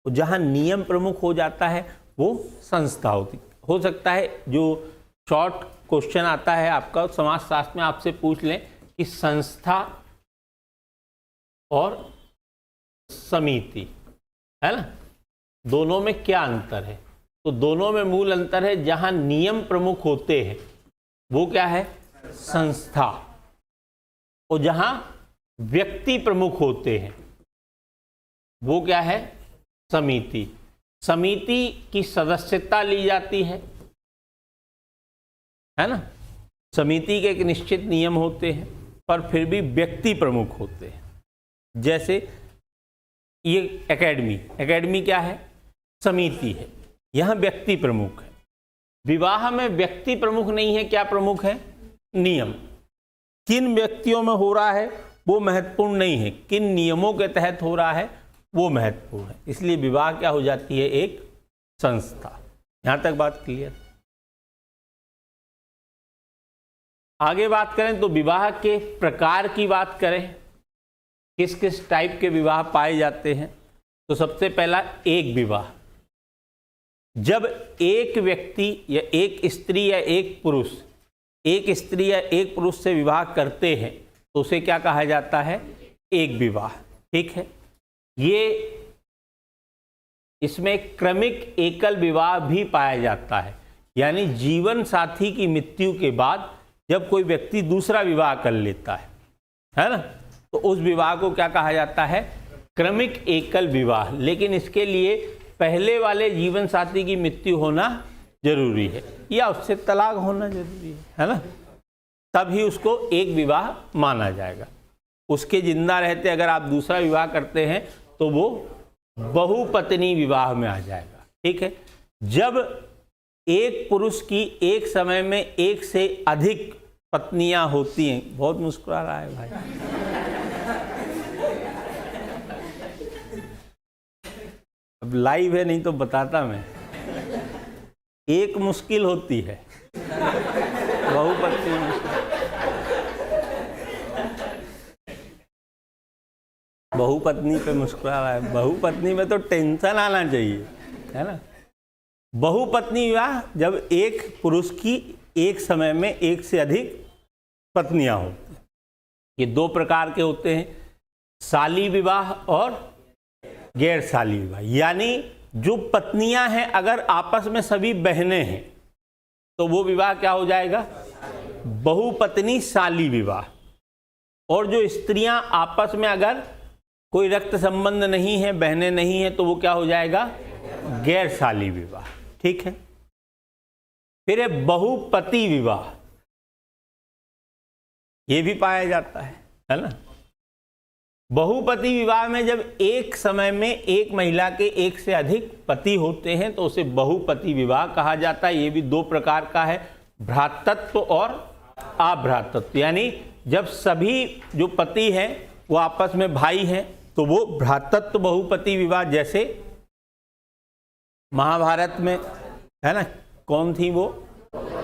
और जहां नियम प्रमुख हो जाता है वो संस्था होती। हो सकता है जो शॉर्ट क्वेश्चन आता है आपका समाजशास्त्र में, आपसे पूछ लें कि संस्था और समिति है ना, दोनों में क्या अंतर है? तो दोनों में मूल अंतर है, जहां नियम प्रमुख होते हैं वो क्या है? संस्था, और जहां व्यक्ति प्रमुख होते हैं वो क्या है? समिति। समिति की सदस्यता ली जाती है ना, समिति के एक निश्चित नियम होते हैं, पर फिर भी व्यक्ति प्रमुख होते हैं। जैसे ये एकेडमी क्या है? समिति है, यहां व्यक्ति प्रमुख है। विवाह में व्यक्ति प्रमुख नहीं है, क्या प्रमुख है? नियम। किन व्यक्तियों में हो रहा है वो महत्वपूर्ण नहीं है, किन नियमों के तहत हो रहा है वो महत्वपूर्ण है। इसलिए विवाह क्या हो जाती है? एक संस्था। यहां तक बात क्लियर। आगे बात करें तो विवाह के प्रकार की बात करें, किस किस टाइप के विवाह पाए जाते हैं। तो सबसे पहला एक विवाह, जब एक व्यक्ति या एक स्त्री या एक पुरुष, एक स्त्री या एक पुरुष से विवाह करते हैं तो उसे क्या कहा जाता है? एक विवाह। ठीक है। ये इसमें क्रमिक एकल विवाह भी पाया जाता है, यानी जीवन साथी की मृत्यु के बाद जब कोई व्यक्ति दूसरा विवाह कर लेता है ना, तो उस विवाह को क्या कहा जाता है? क्रमिक एकल विवाह। लेकिन इसके लिए पहले वाले जीवन साथी की मृत्यु होना जरूरी है या उससे तलाक होना जरूरी है ना, तभी उसको एक विवाह माना जाएगा। उसके जिंदा रहते अगर आप दूसरा विवाह करते हैं तो वो बहुपत्नी विवाह में आ जाएगा। ठीक है। जब एक पुरुष की एक समय में एक से अधिक पत्नियां होती हैं, बहुत मुस्कुरा रहा है भाई, अब लाइव है नहीं तो बताता मैं, एक मुश्किल होती है, बहुपत्नी मुश्किल। बहुपत्नी पे मुस्कुरा रहा है, बहुपत्नी में तो टेंशन आना चाहिए, है ना। बहुपत्नी विवाह जब एक पुरुष की एक समय में एक से अधिक पत्नियां होती हैं। ये दो प्रकार के होते हैं, साली विवाह और गैर साली विवाह। यानी जो पत्नियां हैं अगर आपस में सभी बहनें हैं तो वो विवाह क्या हो जाएगा? बहुपत्नी साली विवाह। और जो स्त्रियां आपस में अगर कोई रक्त संबंध नहीं है, बहनें नहीं है, तो वो क्या हो जाएगा? गैर साली विवाह। ठीक है। फिर है बहुपति विवाह, ये भी पाया जाता है ना। बहुपति विवाह में जब एक समय में एक महिला के एक से अधिक पति होते हैं तो उसे बहुपति विवाह कहा जाता है। ये भी दो प्रकार का है, भ्रातृत्व और अभ्रातृत्व। यानी जब सभी जो पति हैं वो आपस में भाई हैं तो वो भ्रातृत्व बहुपति विवाह। जैसे महाभारत में है ना, कौन थी वो?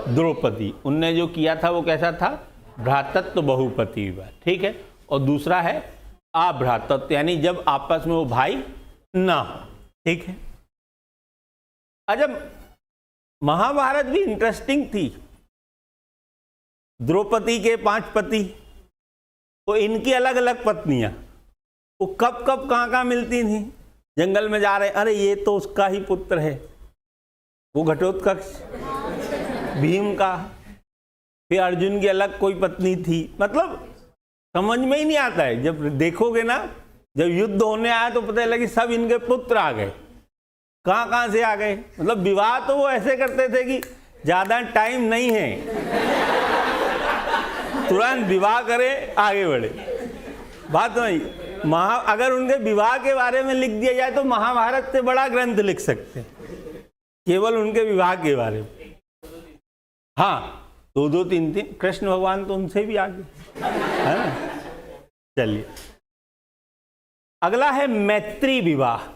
द्रौपदी। उनने जो किया था वो कैसा था? भ्रातृत्व बहुपति विवाह। ठीक है। और दूसरा है अभ्रातृत्व, यानी जब आपस में वो भाई ना हो। ठीक है। अच्छा, महाभारत भी इंटरेस्टिंग थी। द्रौपदी के 5 पति, तो इनकी अलग अलग पत्नियां, वो कब कब कहाँ मिलती थी? जंगल में जा रहे, अरे ये तो उसका ही पुत्र है, वो घटोत्कच, भीम का। फिर अर्जुन की अलग कोई पत्नी थी। मतलब समझ में ही नहीं आता है। जब देखोगे ना, जब युद्ध होने आया तो पता लगा कि सब इनके पुत्र आ गए। कहाँ कहाँ से आ गए। मतलब विवाह तो वो ऐसे करते थे कि ज़्यादा टाइम नहीं है, तुरंत विवाह करें आगे बढ़े। बात नहीं, अगर उनके विवाह के बारे में लिख दिया जाए तो महाभारत से बड़ा ग्रंथ लिख सकते हैं केवल उनके विवाह के बारे में। हाँ, 2-2, 3-3 कृष्ण भगवान तो उनसे भी आगे है ना। चलिए, अगला है मैत्री विवाह।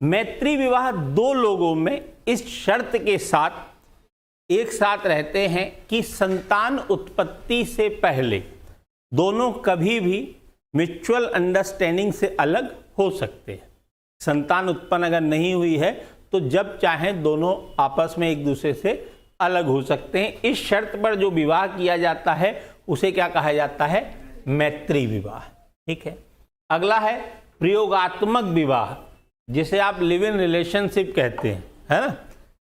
मैत्री विवाह दो लोगों में इस शर्त के साथ एक साथ रहते हैं कि संतान उत्पत्ति से पहले दोनों कभी भी म्यूचुअल अंडरस्टैंडिंग से अलग हो सकते हैं। संतान उत्पन्न अगर नहीं हुई है तो जब चाहें दोनों आपस में एक दूसरे से अलग हो सकते हैं। इस शर्त पर जो विवाह किया जाता है उसे क्या कहा जाता है? मैत्री विवाह। ठीक है। अगला है प्रयोगात्मक विवाह, जिसे आप लिव इन रिलेशनशिप कहते हैं, है ना,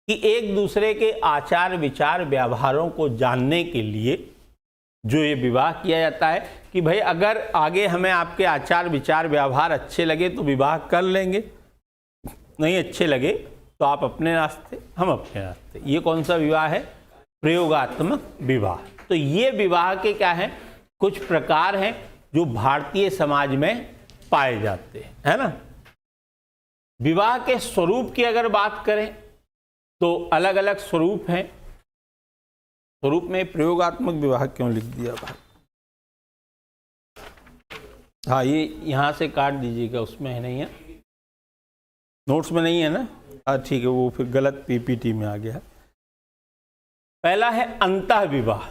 कि एक दूसरे के आचार विचार व्यवहारों को जानने के लिए जो ये विवाह किया जाता है कि भाई अगर आगे हमें आपके आचार विचार व्यवहार अच्छे लगे तो विवाह कर लेंगे, नहीं अच्छे लगे तो आप अपने रास्ते हम अपने रास्ते। ये कौन सा विवाह है? प्रयोगात्मक विवाह। तो ये विवाह के क्या हैं? कुछ प्रकार हैं जो भारतीय समाज में पाए जाते हैं, है ना। विवाह के स्वरूप की अगर बात करें तो अलग अलग स्वरूप हैं। स्वरूप में प्रयोगात्मक विवाह क्यों लिख दिया भाई? हाँ, ये यहाँ से काट दीजिएगा, उसमें है नहीं है, नोट्स में नहीं है ना। हाँ ठीक है, वो फिर गलत पीपीटी में आ गया है। पहला है अंतः विवाह।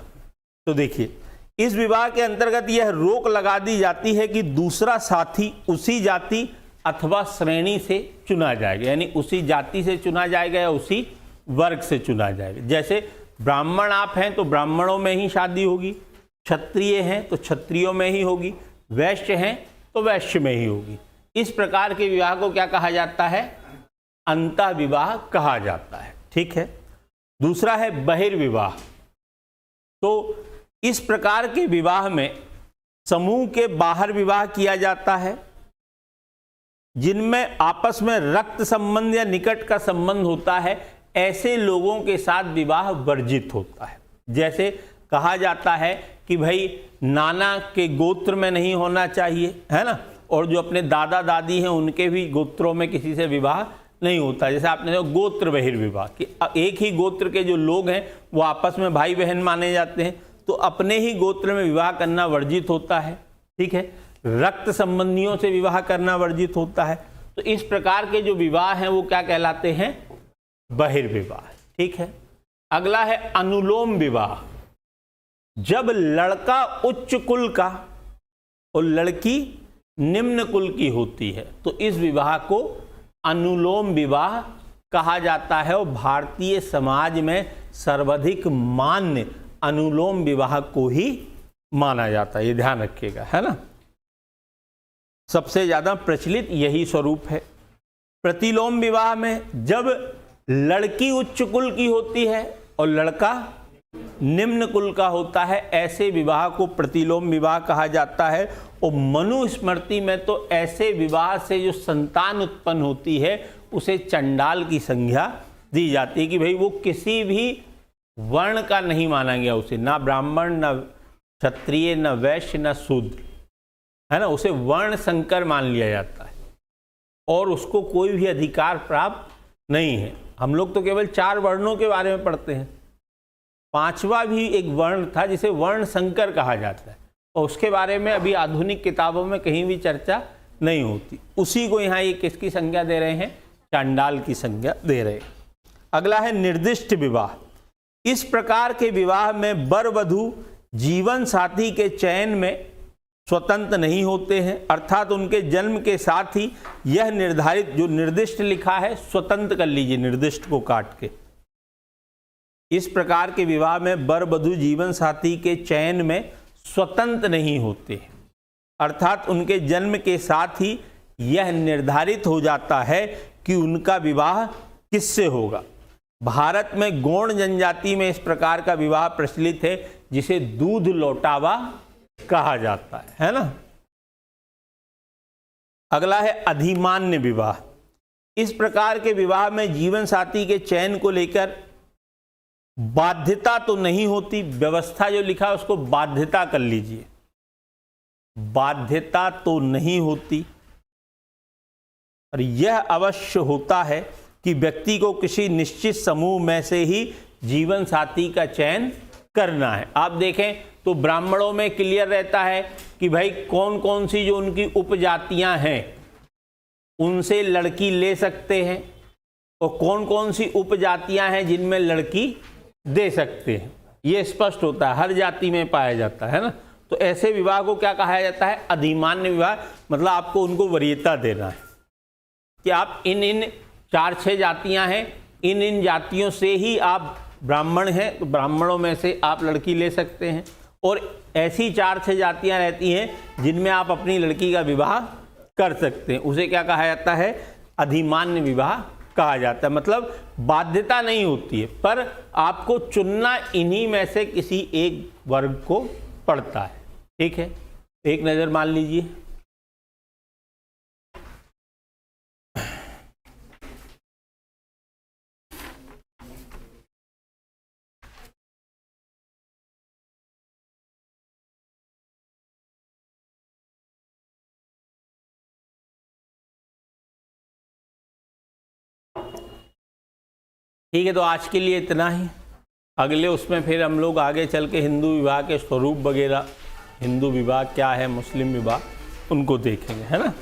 तो देखिए, इस विवाह के अंतर्गत यह रोक लगा दी जाती है कि दूसरा साथी उसी जाति अथवा श्रेणी से चुना जाएगा, यानी उसी जाति से चुना जाएगा या उसी वर्ग से चुना जाएगा। जैसे ब्राह्मण आप हैं तो ब्राह्मणों में ही शादी होगी, क्षत्रिय हैं तो क्षत्रियों में ही होगी, वैश्य हैं तो वैश्य में ही होगी। इस प्रकार के विवाह को क्या कहा जाता है? अंतः विवाह कहा जाता है। ठीक है। दूसरा है बहिर्विवाह। तो इस प्रकार के विवाह में समूह के बाहर विवाह किया जाता है, जिनमें आपस में रक्त संबंध या निकट का संबंध होता है। ऐसे लोगों के साथ विवाह वर्जित होता है। जैसे कहा जाता है कि भाई नाना के गोत्र में नहीं होना चाहिए, है ना, और जो अपने दादा दादी हैं उनके भी गोत्रों में किसी से विवाह नहीं होता। जैसे आपने देखा गोत्र बहिर्विवाह, कि एक ही गोत्र के जो लोग हैं वो आपस में भाई बहन माने जाते हैं, तो अपने ही गोत्र में विवाह करना वर्जित होता है। ठीक है। रक्त संबंधियों से विवाह करना वर्जित होता है। तो इस प्रकार के जो विवाह हैं वो क्या कहलाते हैं? बहिर्विवाह। ठीक है। अगला है अनुलोम विवाह। जब लड़का उच्च कुल का और लड़की निम्न कुल की होती है तो इस विवाह को अनुलोम विवाह कहा जाता है, और भारतीय समाज में सर्वाधिक मान्य अनुलोम विवाह को ही माना जाता है। ये ध्यान रखिएगा, है ना। सबसे ज्यादा प्रचलित यही स्वरूप है। प्रतिलोम विवाह में जब लड़की उच्च कुल की होती है और लड़का निम्न कुल का होता है, ऐसे विवाह को प्रतिलोम विवाह कहा जाता है। और मनुस्मृति में तो ऐसे विवाह से जो संतान उत्पन्न होती है उसे चंडाल की संज्ञा दी जाती है, कि भाई वो किसी भी वर्ण का नहीं माना गया, उसे ना ब्राह्मण, ना क्षत्रिय, ना वैश्य, ना शूद्र, है ना, उसे वर्ण संकर मान लिया जाता है और उसको कोई भी अधिकार प्राप्त नहीं है। हम लोग तो केवल 4 वर्णों के बारे में पढ़ते हैं, 5वां भी एक वर्ण था जिसे वर्ण संकर कहा जाता है, और उसके बारे में अभी आधुनिक किताबों में कहीं भी चर्चा नहीं होती। उसी को यहाँ ये किसकी संज्ञा दे रहे हैं? चांडाल की संज्ञा दे रहे हैं। अगला है निर्दिष्ट विवाह। इस प्रकार के विवाह में वर वधू जीवन साथी के चयन में स्वतंत्र नहीं होते हैं, अर्थात उनके जन्म के साथ ही यह निर्धारित, जो निर्दिष्ट लिखा है स्वतंत्र कर लीजिए, निर्दिष्ट को काट के। इस प्रकार के विवाह में वर वधू जीवन साथी के चयन में स्वतंत्र नहीं होते हैं, अर्थात उनके जन्म के साथ ही यह निर्धारित हो जाता है कि उनका विवाह किससे होगा। भारत में गौड़ जनजाति में इस प्रकार का विवाह प्रचलित है, जिसे दूध लौटावा कहा जाता है ना। अगला है अधिमान्य विवाह। इस प्रकार के विवाह में जीवन साथी के चयन को लेकर बाध्यता तो नहीं होती, व्यवस्था जो लिखा है उसको बाध्यता कर लीजिए, बाध्यता तो नहीं होती, और यह अवश्य होता है कि व्यक्ति को किसी निश्चित समूह में से ही जीवन साथी का चयन करना है। आप देखें तो ब्राह्मणों में क्लियर रहता है कि भाई कौन कौन सी जो उनकी उपजातियां हैं उनसे लड़की ले सकते हैं, और कौन कौन सी उपजातियां हैं जिनमें लड़की दे सकते हैं, ये स्पष्ट होता है, हर जाति में पाया जाता है ना। तो ऐसे विवाह को क्या कहा जाता है? अधिमान्य विवाह। मतलब आपको उनको वरीयता देना है कि आप इन 4-6 जातियां हैं, इन जातियों से ही आप ब्राह्मण हैं, तो ब्राह्मणों में से आप लड़की ले सकते हैं, और ऐसी 4-6 जातियां रहती हैं जिनमें आप अपनी लड़की का विवाह कर सकते हैं। उसे क्या कहा जाता है? अधिमान्य विवाह कहा जाता है। मतलब बाध्यता नहीं होती है, पर आपको चुनना इन्हीं में से किसी एक वर्ग को पड़ता है। ठीक है, एक नज़र मान लीजिए। ठीक है, तो आज के लिए इतना ही। अगले उसमें फिर हम लोग आगे चल के हिंदू विवाह के स्वरूप वगैरह, हिंदू विवाह क्या है, मुस्लिम विवाह, उनको देखेंगे, है ना।